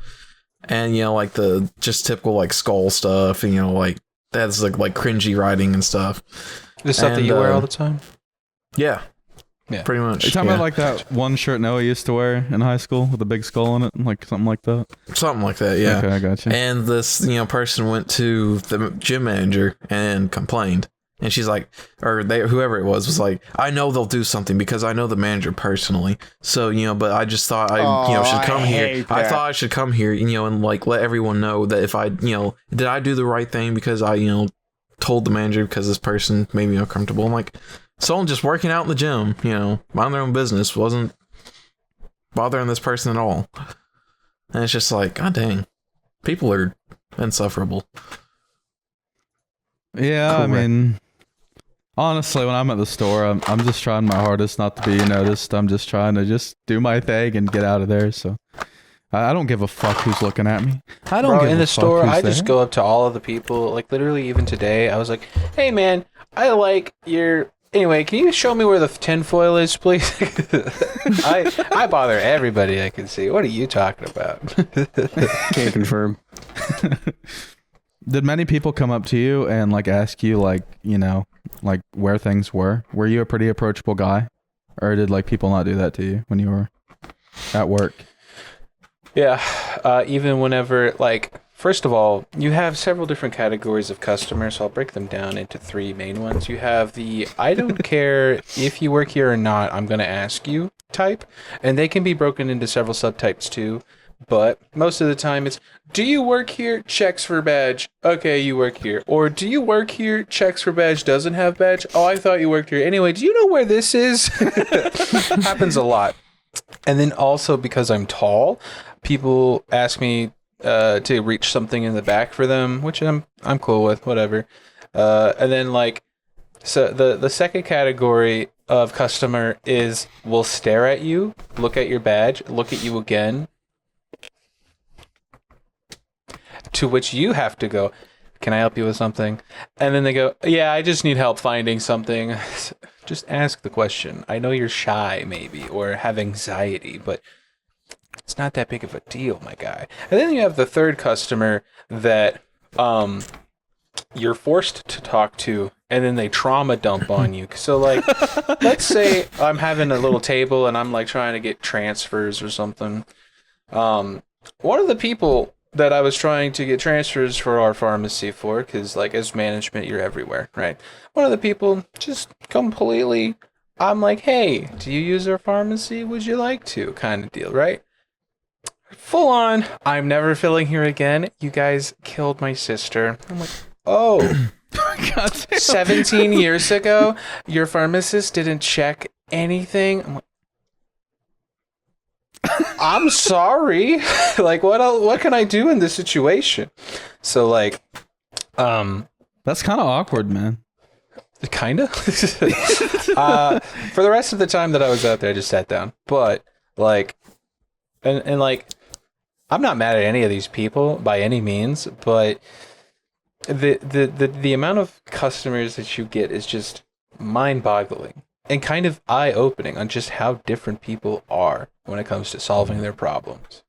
and the just typical skull stuff, and that's cringy writing and stuff. The stuff that you wear all the time? Yeah. Yeah. Pretty much. Are you talking about that one shirt Noah used to wear in high school with a big skull on it? Something like that? Something like that, yeah. Okay, I got you. And this, person went to the gym manager and complained. And she's whoever it was I know they'll do something because I know the manager personally. So, but I just thought I should come here. I thought I should come here, and let everyone know that if I, did I do the right thing because I, told the manager because this person made me uncomfortable. I'm someone just working out in the gym, mind their own business, wasn't bothering this person at all. And it's just god dang, people are insufferable. Yeah, Correct. I mean, honestly, when I'm at the store, I'm just trying my hardest not to be noticed. I'm just trying to just do my thing and get out of there. So I don't give a fuck who's looking at me. I don't Bro, give in a the fuck store, who's I just there. go up to all of the people. Literally, even today, I was like, "Hey, man, I like your." Anyway, can you show me where the tinfoil is, please? I bother everybody I can see. What are you talking about? Can't confirm. Did many people come up to you and ask you where things were? Were you a pretty approachable guy, or did people not do that to you when you were at work? Yeah, even whenever first of all, you have several different categories of customers, so I'll break them down into 3 main ones. You have the I don't care if you work here or not, I'm going to ask you type, and they can be broken into several subtypes too. But most of the time it's, do you work here? Checks for badge. Okay, you work here. Or do you work here? Checks for badge, doesn't have badge. Oh, I thought you worked here. Anyway, do you know where this is? Happens a lot. And then also because I'm tall, people ask me to reach something in the back for them, which I'm cool with, whatever. And then like, so the second category of customer is will stare at you, look at your badge, look at you again. To which you have to go, can I help you with something? And then they go, yeah, I just need help finding something. Just ask the question. I know you're shy maybe or have anxiety, but it's not that big of a deal, my guy. And then you have the third customer that you're forced to talk to, and then they trauma dump on you. So like, let's say I'm having a little table and I'm like trying to get transfers or something. One of the people that I was trying to get transfers for our pharmacy for, because like as management, you're everywhere, right? One of the people just completely, I'm like, hey, do you use our pharmacy? Would you like to? Kind of deal, right? Full on, I'm never filling here again. You guys killed my sister. I'm like, oh, 17 years ago, your pharmacist didn't check anything. I'm like, I'm sorry. Like, what can I do in this situation? So, like, That's kind of awkward, man. kind of. For the rest of the time that I was out there, I just sat down. But, like, and like, I'm not mad at any of these people by any means, but the amount of customers that you get is just mind-boggling and kind of eye-opening on just how different people are when it comes to solving their problems.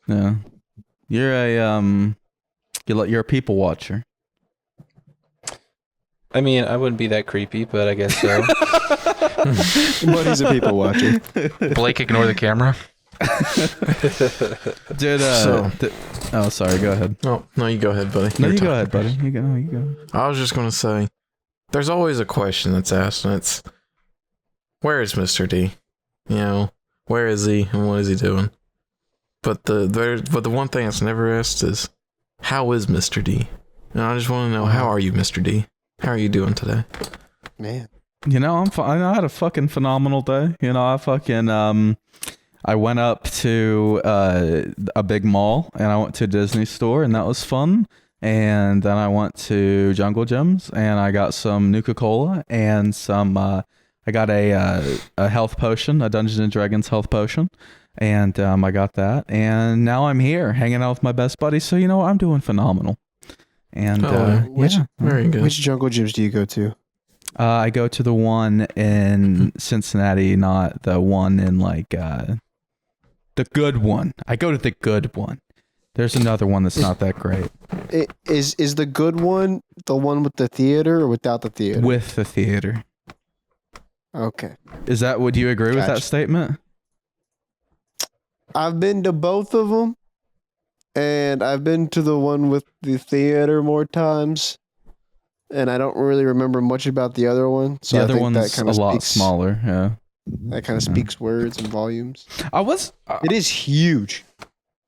Yeah, you're a people watcher. I mean, I wouldn't be that creepy, but I guess so. But he's a people watcher. Blake, ignore the camera. Dude, oh, sorry. Go ahead. Oh, no, you go ahead, buddy. No, Your you go turn. ahead, buddy. You go. I was just going to say, there's always a question that's asked, and it's, where is Mr. D? You know, where is he, and what is he doing? But the one thing that's never asked is, how is Mr. D? And I just want to know, how are you, Mr. D? How are you doing today? Man. You know, I had a fucking phenomenal day. You know, I went up to a big mall and I went to a Disney store and that was fun. And then I went to Jungle Gyms and I got some Nuka-Cola and some. I got a health potion, a Dungeons and Dragons health potion, and I got that. And now I'm here hanging out with my best buddy. So you know, I'm doing phenomenal. And Very good. Which jungle gyms do you go to? I go to the one in Cincinnati, not the one in like the good one. I go to the good one. There's another one that's not that great. Is the good one the one with the theater or without the theater? With the theater. Okay. Would you agree with that Gotcha. statement? I've been to both of them, and I've been to the one with the theater more times, and I don't really remember much about the other one. So The I other think one's that kind a of lot smaller. Yeah. That kind of speaks words and volumes. It It is huge.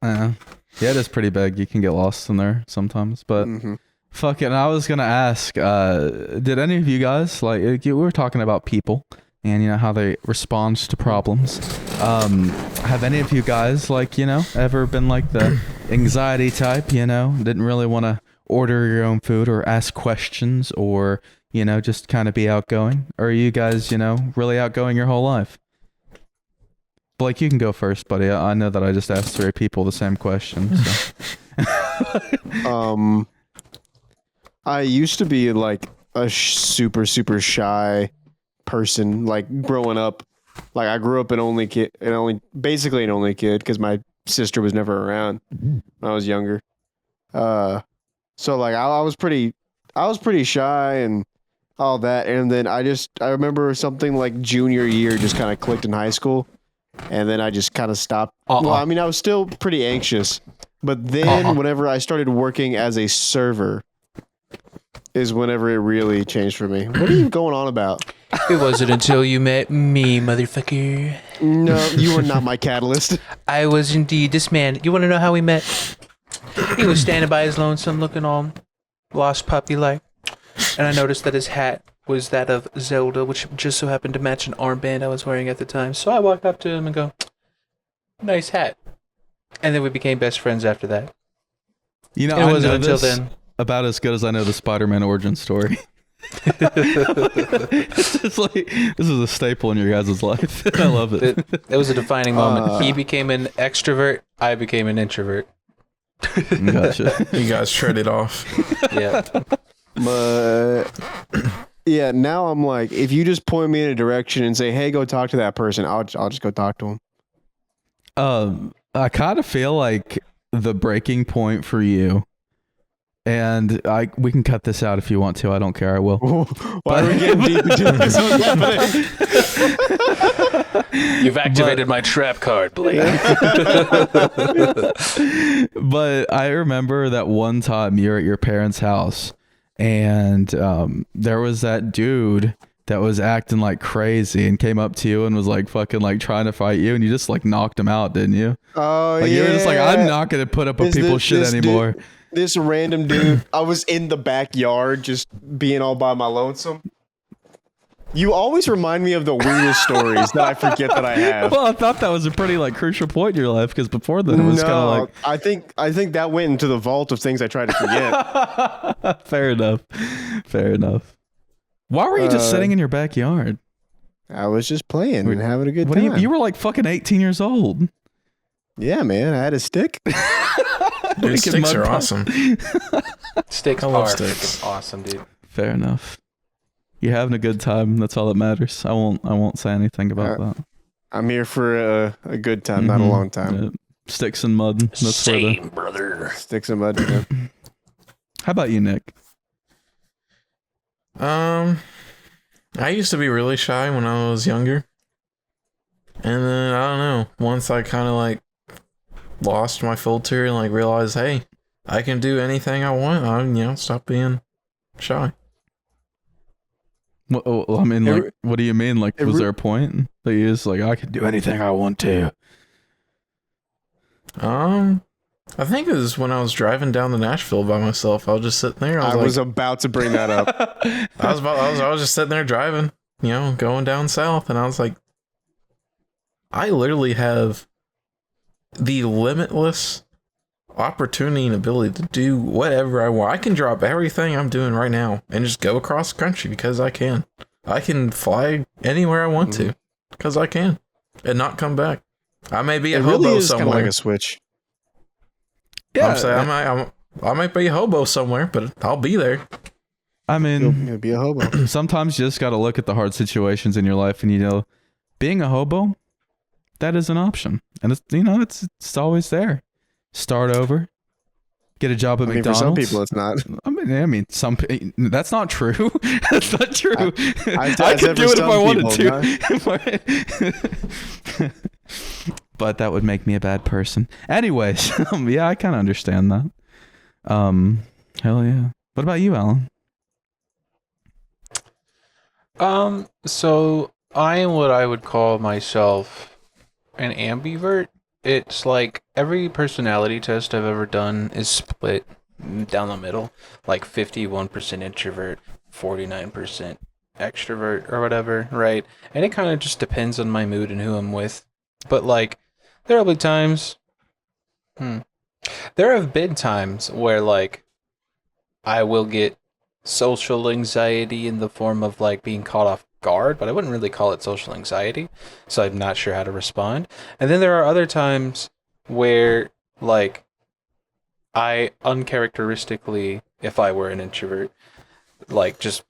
Yeah, it is pretty big. You can get lost in there sometimes, but Mhm. fucking, I was gonna ask, did any of you guys we were talking about people and you know how they respond to problems? Have any of you guys ever been like the anxiety type? Didn't really want to order your own food or ask questions or just kind of be outgoing? Or are you guys really outgoing your whole life? Blake, you can go first, buddy. I know that I just asked 3 people the same question. So. I used to be like a super super person, like growing up. Like I grew up basically an only kid because my sister was never around when I was younger. So like I was pretty shy and all that, and then I remember something like junior year just kind of clicked in high school, and then I just kind of stopped. Well, I mean I was still pretty anxious, But then whenever I started working as a server is whenever it really changed for me. What are you going on about? It wasn't until you met me, motherfucker. No, you were not my catalyst. I was indeed this man. You want to know how we met? He was standing by his lonesome looking all lost puppy like. And I noticed that his hat was that of Zelda, which just so happened to match an armband I was wearing at the time. So I walked up to him and go, nice hat. And then we became best friends after that. You know, It I wasn't know until this then. about as good as I know the Spider-Man origin story. It's just like, this is a staple in your guys' life. I love it. It was a defining moment. He became an extrovert. I became an introvert. Gotcha. You guys traded off. Yeah. But yeah, now I'm like, if you just point me in a direction and say, "Hey, go talk to that person," I'll just go talk to him. I kind of feel like the breaking point for you, and we can cut this out if you want to. I don't care. I will. Why are we getting deep into this? What's happening? You've activated my trap card, Blake. But I remember that one time you're at your parents' house, and there was that dude that was acting like crazy and came up to you and was like fucking like trying to fight you, and you just like knocked him out, didn't you? Oh, Like yeah. you were just like, I'm not gonna put up with people's shit anymore. This random dude, I was in the backyard just being all by my lonesome. You always remind me of the weirdest stories that I forget that I have. Well, I thought that was a pretty like crucial point in your life, because before then it was kind of like, I think that went into the vault of things I tried to forget. fair enough. Why were you just sitting in your backyard? I was just playing and having a good What time. you were like fucking 18 years old. Yeah, man. I had a stick. Dude, Making sticks mud are pies. awesome. Sticks I love are sticks. freaking awesome, dude. Fair enough. You're having a good time. That's all that matters. I won't say anything about that. I'm here for a good time, not a long time. Yeah. Sticks and mud. That's where the... brother. Sticks and mud. Yeah. How about you, Nick? I used to be really shy when I was younger. And then, I don't know, once I kind of like lost my filter and like realized, hey, I can do anything I want. I stop being shy. Well, I mean, like, what do you mean? Like, was there a point that you just like, I can do anything I want to? I think it was when I was driving down to Nashville by myself. I was just sitting there. I was about to bring that up. I was just sitting there driving, going down south, and I was like, I literally have the limitless opportunity and ability to do whatever I want. I can drop everything I'm doing right now and just go across the country because I can. I can fly anywhere I want to because I can, and not come back. I may be a hobo really is somewhere. kind of like a switch. Yeah, I'm saying I might be a hobo somewhere, but I'll be there. I mean, You'll be a hobo. sometimes you just got to look at the hard situations in your life, and being a hobo, that is an option, and it's always there. Start over, get a job at McDonald's. For some people, it's not. I mean, that's not true. That's not true. I could said do for it if some I wanted to. But that would make me a bad person. Anyways, yeah, I kind of understand that. Hell yeah. What about you, Alan? So I am what I would call myself an ambivert. It's like every personality test I've ever done is split down the middle, like 51% introvert, 49% extrovert or whatever, right? And it kind of just depends on my mood and who I'm with. But like, there will be times, there have been times where like I will get social anxiety in the form of like being caught off guard, but I wouldn't really call it social anxiety, so I'm not sure how to respond. And then there are other times where like I uncharacteristically, if I were an introvert, like just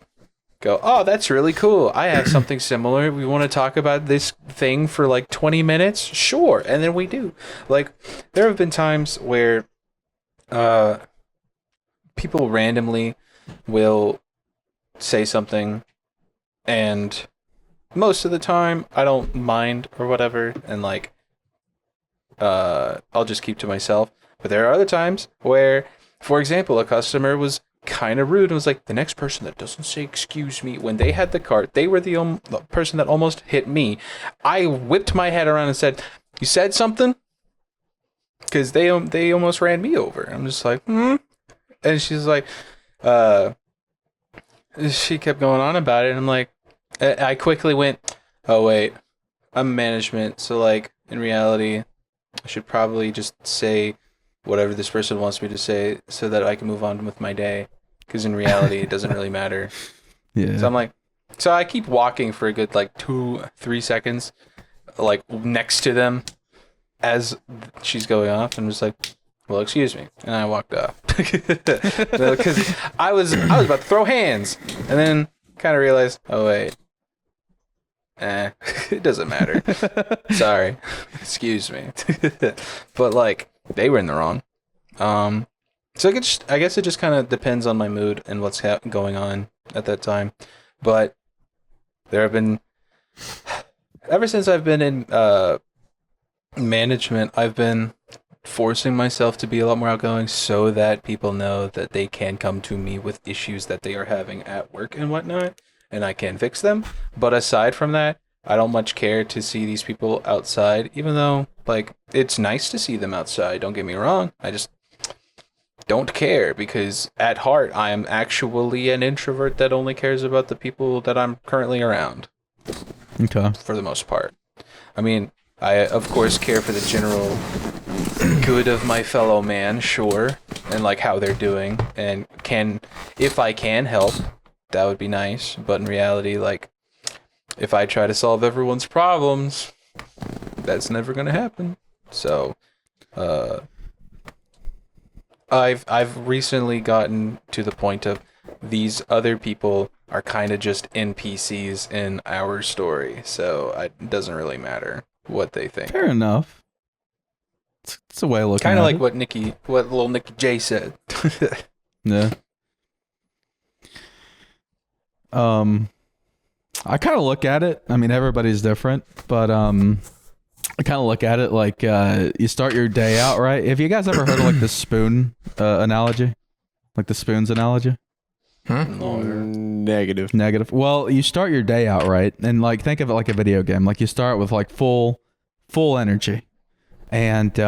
go, oh, that's really cool. I have something similar. We want to talk about this thing for like 20 minutes? Sure. And then we do. Like, there have been times where people randomly will say something, and most of the time I don't mind or whatever, and like I'll just keep to myself. But there are other times where, for example, a customer was kind of rude and was like, the next person that doesn't say excuse me when they had the cart, they were the person that almost hit me. I whipped my head around and said, you said something? Because they almost ran me over. I'm just like, And she's like, she kept going on about it. And I'm like, I quickly went, oh, wait, I'm management. So, like, in reality, I should probably just say whatever this person wants me to say so that I can move on with my day. Because in reality, it doesn't really matter. Yeah. So I'm like, so I keep walking for a good, like, 2-3 seconds, like, next to them as she's going off. And I'm just like, well, excuse me. And I walked off. Because I was about to throw hands. And then kind of realized, oh, wait. It doesn't matter. Sorry. Excuse me. But, like, they were in the wrong. So I guess it just kind of depends on my mood and what's going on at that time. But there have been, ever since I've been in management, I've been forcing myself to be a lot more outgoing so that people know that they can come to me with issues that they are having at work and whatnot, and I can fix them. But aside from that, I don't much care to see these people outside, even though, like, it's nice to see them outside, don't get me wrong. I just don't care, because at heart, I am actually an introvert that only cares about the people that I'm currently around. Okay. For the most part. I mean, I, of course, care for the general good of my fellow man, sure, and, like, how they're doing, and if I can help, that would be nice, but in reality, like, if I try to solve everyone's problems, that's never gonna happen. So, I've recently gotten to the point of these other people are kind of just NPCs in our story, so it doesn't really matter what they think. Fair enough. It's a way of looking Kind at of like it. what little Nicky J said. Yeah. I kind of look at it. I mean, everybody's different, but I kind of look at it like you start your day out right. Have you guys ever heard of like the spoon analogy, like the spoons analogy? Negative. Well, you start your day out right, and like think of it like a video game. Like you start with like full energy, and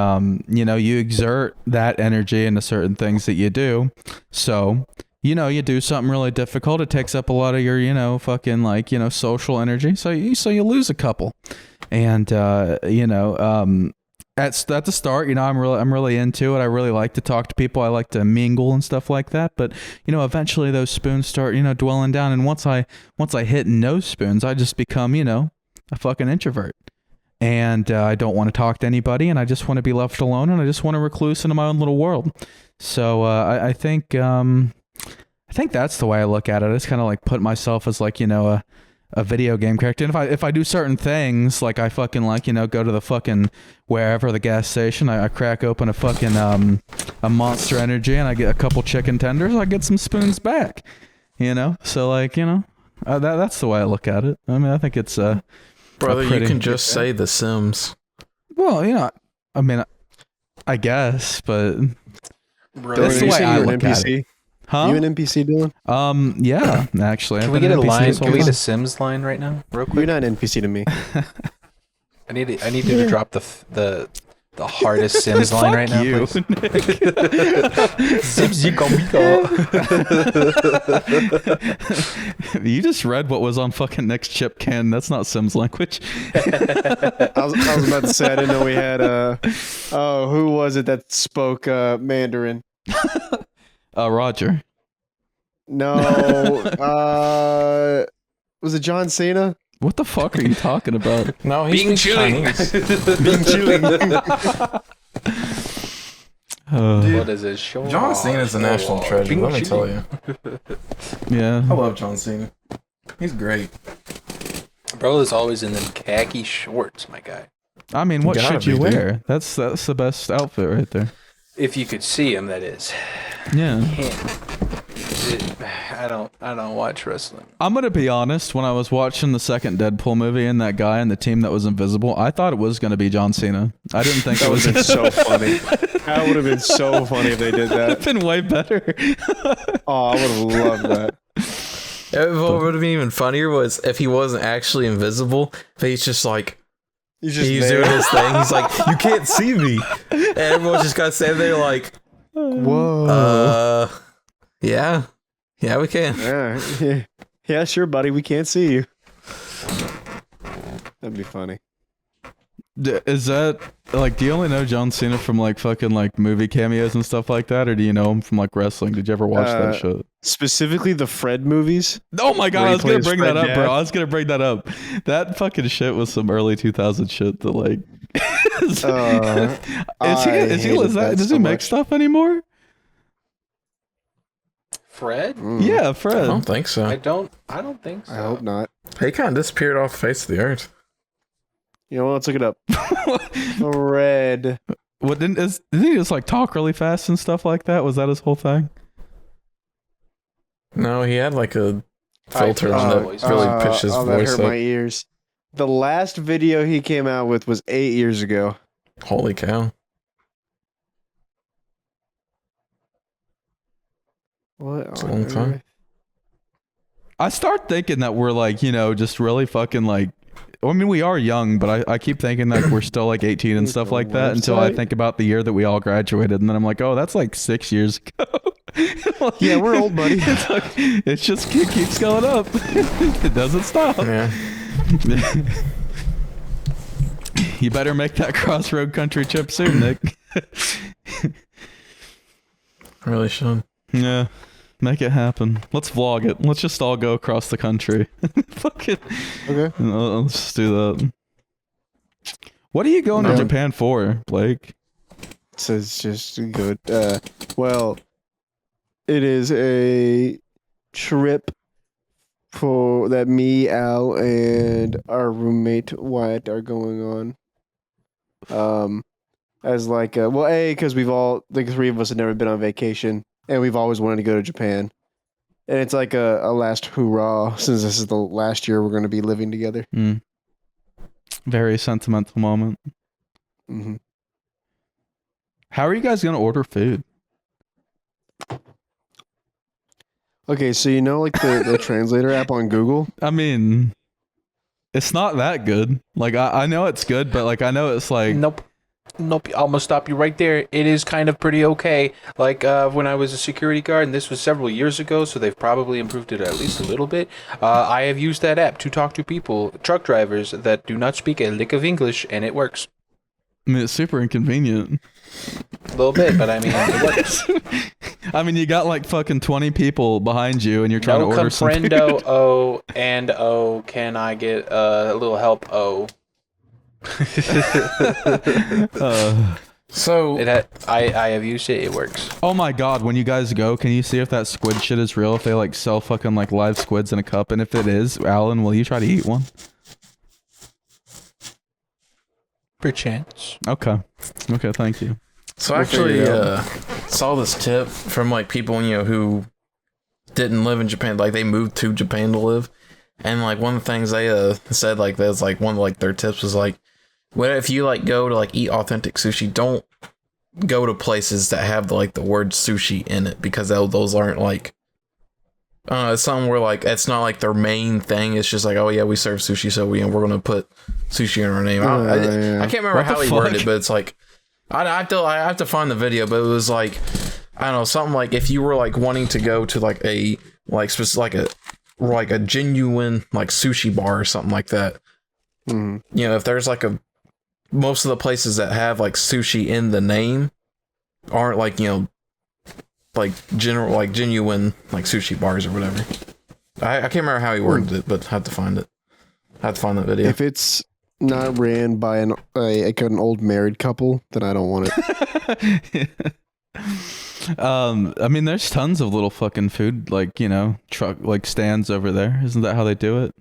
you exert that energy into certain things that you do. So you do something really difficult. It takes up a lot of your fucking like social energy. So you lose a couple, and at the start, I'm really into it. I really like to talk to people. I like to mingle and stuff like that. But eventually those spoons start dwelling down. And once I hit no spoons, I just become a fucking introvert. And I don't want to talk to anybody, and I just want to be left alone, and I just want to recluse into my own little world. So I think that's the way I look at it. I just kind of like put myself as like a video game character. And if I do certain things, like I fucking like go to the fucking wherever, the gas station, I crack open a fucking a Monster Energy, and I get a couple chicken tenders, I get some spoons back. So like that's the way I look at it. I mean, I think it's brother, you can just say The Sims. Well, I mean, I guess, but that's the You way say I you're an look at NPC? it. Huh? You an NPC, Dylan? Yeah, actually. Can we get a line? Can we get a Sims line right now, real quick? You're not an NPC to me. I need you to drop the hardest Sims line right now, you, please. Sims, you just read what was on fucking next chip can. That's not Sims language. I was about to say, I didn't know we had who was it that spoke Mandarin? Roger. No. Was it John Cena? What the fuck are you talking about? No, he's Being Chinese. Being chilling. What is it? Show John off. Cena's a national treasure, Being let me tell Chinese. you. Yeah. I love John Cena. He's great. Bro is always in them khaki shorts, my guy. I mean, what Gotta should you be, dude. wear? That's the best outfit right there. If you could see him, that is. Yeah. Can't. I don't watch wrestling. I'm gonna be honest. When I was watching the second Deadpool movie and that guy and the team that was invisible, I thought it was gonna be John Cena. I didn't think That it would was. have been so funny. That would have been so funny if they did that. Been way better. Oh, I would have loved that. What would have been even funnier was if he wasn't actually invisible, but he's just like, He's he's doing his thing. He's like, you can't see me. And everyone just got to stand there like, Whoa. Yeah, we can. Yeah, sure, buddy. We can't see you. That'd be funny. Is that like? Do you only know John Cena from like fucking like movie cameos and stuff like that, or do you know him from like wrestling? Did you ever watch that shit? Specifically the Fred movies. Oh my god, Where I he was gonna plays bring Fred that up, bro. Gaff. I was gonna bring that up. That fucking shit was some early 2000 shit that like. Is does he make stuff anymore? Fred? Yeah, I Fred. don't think so. I don't think so. I hope not. He kind of disappeared off the face of the earth. You know what? Let's look it up. Fred. What didn't he just like talk really fast and stuff like that? Was that his whole thing? No, he had like a filter on voice. that really pitched his that voice hurt up. my ears. The last video he came out with was 8 years ago. Holy cow. What? It's a long time. I start thinking that we're like, just really fucking like. I mean, we are young, but I keep thinking that we're still like 18 and stuff like that until I think about the year that we all graduated, and then I'm like, oh, that's like 6 years ago. Like, Yeah, we're old, buddy. It's like it just keeps going up. It doesn't stop. Yeah. You better make that crossroad country trip soon, Nick. Really should. Yeah. Make it happen. Let's vlog it. Let's just all go across the country. Fuck it. Okay. Let's just do that. What are you going to Japan for, Blake? So it's just good. Well, it is a trip for that me, Al, and our roommate Wyatt are going on. As like, because we've all the three of us have never been on vacation, and we've always wanted to go to Japan, and it's like a last hurrah since this is the last year we're going to be living together. Very sentimental moment. Mm-hmm. How are you guys going to order food? Okay, so like the translator app on Google. I mean, it's not that good. Like I know it's good, but like I know it's like Nope. I'm gonna stop you right there. It is kind of pretty okay. Like when I was a security guard, and this was several years ago, so they've probably improved it at least a little bit. I have used that app to talk to people, truck drivers that do not speak a lick of English, and it works. I mean, it's super inconvenient. A little bit, but I mean, it works. I mean, you got like fucking 20 people behind you, and you're trying to order some food. comprendo, oh, and oh, can I get a little help, oh. So I have used it. It works. Oh my god, when you guys go, can you see if that squid shit is real? If they like sell fucking like live squids in a cup, and if it is, Alan, will you try to eat one? Perchance. Okay, thank you. So I actually saw this tip from like people who didn't live in Japan, like they moved to Japan to live, and like one of the things they said like that's like one of like their tips was like, what if you like go to like eat authentic sushi, don't go to places that have like the word sushi in it, because those aren't like it's something where like it's not like their main thing. It's just like, oh yeah, we serve sushi, so we're gonna put sushi in our name. I can't remember how he worded it, but it's like I have to find the video, but it was like, I don't know, something like if you were like wanting to go to like a like a genuine like sushi bar or something like that. If there's like most of the places that have like sushi in the name aren't like like genuine like sushi bars or whatever. I can't remember how he worded it, but I have to find it. I have to find that video. If it's not ran by an old married couple, then I don't want it. I mean, there's tons of little fucking food, like, truck, like stands over there. Isn't that how they do it?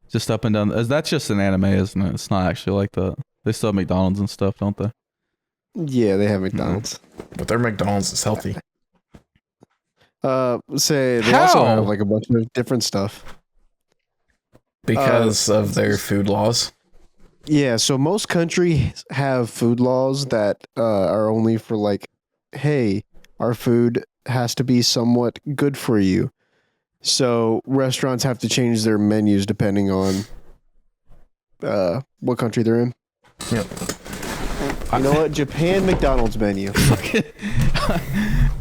Just up and down. That's just an anime, isn't it? It's not actually like that. They still have McDonald's and stuff, don't they? Yeah, they have McDonald's. But their McDonald's is healthy. Say they also How? have like a bunch of different stuff. Because of their food laws. Yeah, so most countries have food laws that are only for like, hey, our food has to be somewhat good for you. So restaurants have to change their menus depending on what country they're in. Yep. You know what? Japan McDonald's menu.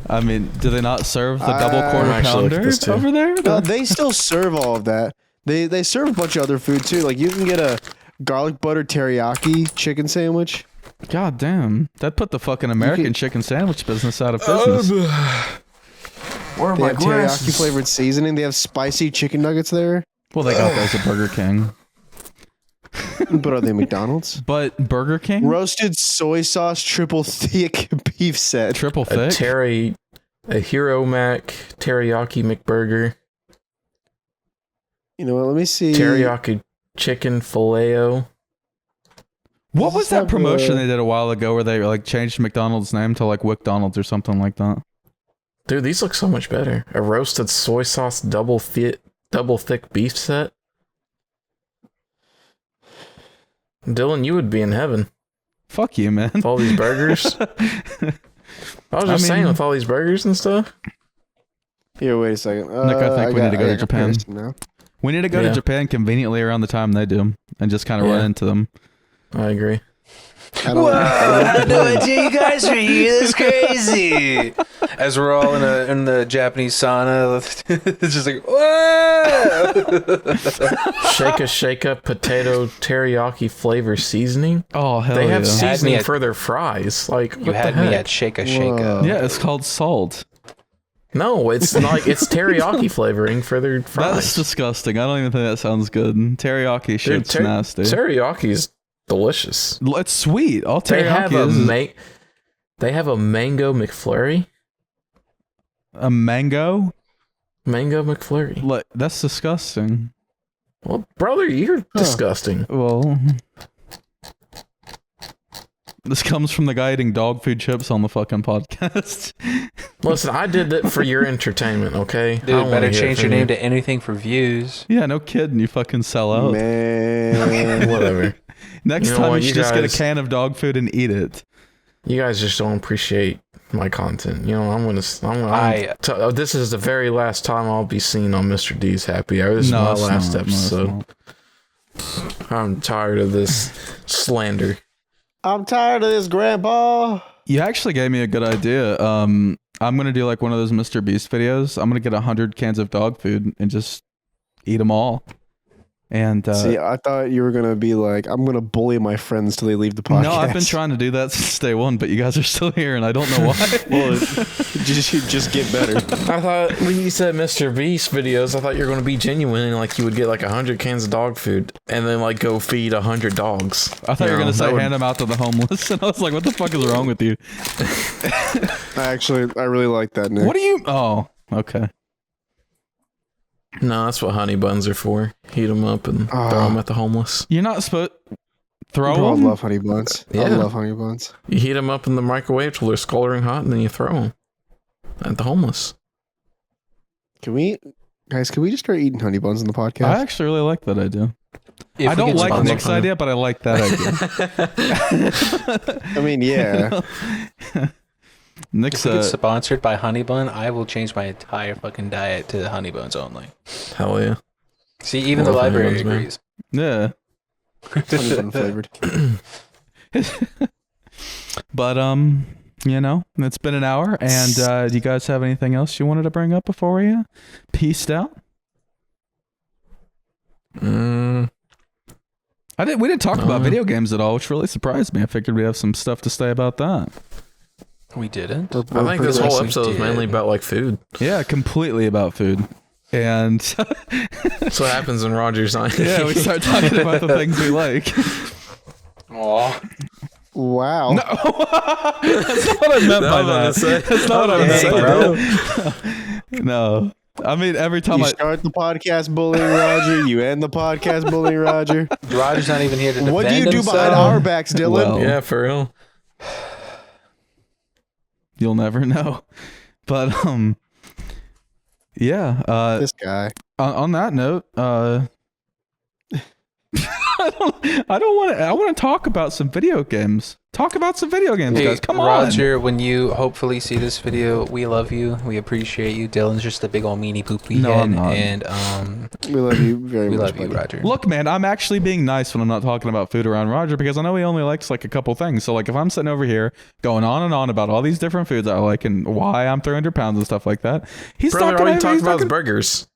I mean, do they not serve the double quarter I'm actually looking at pounder this too. over there? No, they still serve all of that. They serve a bunch of other food too. Like you can get a garlic butter teriyaki chicken sandwich. God damn. That put the fucking American could- chicken sandwich business out of business. Where are They my have teriyaki glasses? flavored seasoning. They have spicy chicken nuggets there. Well, they got those at Burger King. But are they McDonald's? But Burger King? Roasted soy sauce triple thick beef set. Triple A thick? a Hero Mac teriyaki McBurger, You know what? Let me see. teriyaki chicken filet-o. What was that Have promotion a- they did a while ago where they like changed McDonald's name to like WickDonald's or something like that? Dude, these look so much better. A roasted soy sauce double thick beef set. Dylan, you would be in heaven Fuck you, man. with all these burgers. I was just saying, with all these burgers and stuff. Here, wait a second. Nick, I think we need to go to got Japan. Paris now. We need to go to Yeah. Japan conveniently around the time they do and just kind of run Yeah. into them. I agree. I don't I had no idea you guys were here. That's crazy. As we're all in the Japanese sauna, it's just like, whoa! Shake a potato teriyaki flavor seasoning. Oh, hell They have yeah. seasoning at- for their fries. Like, You what had the me heck? at shake a. Yeah, it's called salt. No, it's like it's teriyaki flavoring for their That's fries. disgusting. I don't even think that sounds good. Teriyaki Dude, shit's nasty. Teriyaki's delicious. It's sweet. All They have teriyaki is they have a mango McFlurry. a mango. Mango McFlurry. Like, that's disgusting. Well, brother, you're disgusting. Well, this comes from the guy eating dog food chips on the fucking podcast. Listen, I did that for your entertainment, okay? I Dude, don't better wanna hear it change your from name you. to anything for views. Yeah, no kidding. You fucking sell out. Man. Whatever. Next You know time what, you should you just get a guys- can of dog food and eat it. You guys just don't appreciate my content. You know, this is the very last time I'll be seen on Mr. D's Happy Hour. This is my it's last not. No, it's episode. not. I'm tired of this slander. I'm tired of this, Grandpa. You actually gave me a good idea. I'm gonna do like one of those Mr. Beast videos. I'm gonna get 100 cans of dog food and just eat them all. And See, I thought you were gonna be like, I'm gonna bully my friends till they leave the podcast. no, I've been trying to do that since day one, but you guys are still here, and I don't know why. Well, just get better. I thought when you said Mr. Beast videos, I thought you were going to be genuine and like you would get like 100 cans of dog food and then like go feed 100 dogs. I thought you were know, gonna say that would- hand them out to the homeless, and I was like, "What the fuck is wrong with you? I really like that, Nick. What do you? Oh, okay. No, that's what honey buns are for. Heat them up and throw them at the homeless. You're not supposed throw Bro, I them. love honey buns. I Yeah. love honey buns. You heat them up in the microwave till they're scalding hot and then you throw them at the homeless. Can we just start eating honey buns in the podcast? I actually really like that idea. If I we don't get like sponsored. Nick's idea, but I like that idea. I mean, yeah. Nick's If we get sponsored by Honey Bun, I will change my entire fucking diet to Honey Buns only. Hell yeah. See, even the Love Honey library Buns, man. agrees. yeah. Honey bun flavored. But you know, it's been an hour, and do you guys have anything else you wanted to bring up before we peaced out? Mm, We didn't talk about No. video games at all, which really surprised me. I figured we'd have some stuff to say about that. We didn't. I think this whole episode is did. mainly about like food. Yeah, completely about food. And That's what happens in Roger's night. yeah, we start talking about the things we like. Aw. Wow. No, that's not what I meant by that. That's not what I meant Hey, by bro. that. No, I mean every time You I start the podcast bullying Roger. You end the podcast bullying Roger. Roger's not even here to defend What do you do himself. behind our backs, Dylan? Well, Yeah, for real. you'll never know. But Yeah. This guy. On that note, I don't want to. I want to talk about some video games. Talk about some video games, Hey, guys. Come on. Roger, when you hopefully see this video, we love you. We appreciate you. Dylan's just a big old meanie poopy No, head. I'm not. And We love you very we much. love you, buddy. Roger. Look, man, I'm actually being nice when I'm not talking about food around Roger because I know he only likes like a couple things. So like if I'm sitting over here going on and on about all these different foods I like and why I'm 300 pounds and stuff like that, he's Brother, talking. all you he's talked about is talking- burgers.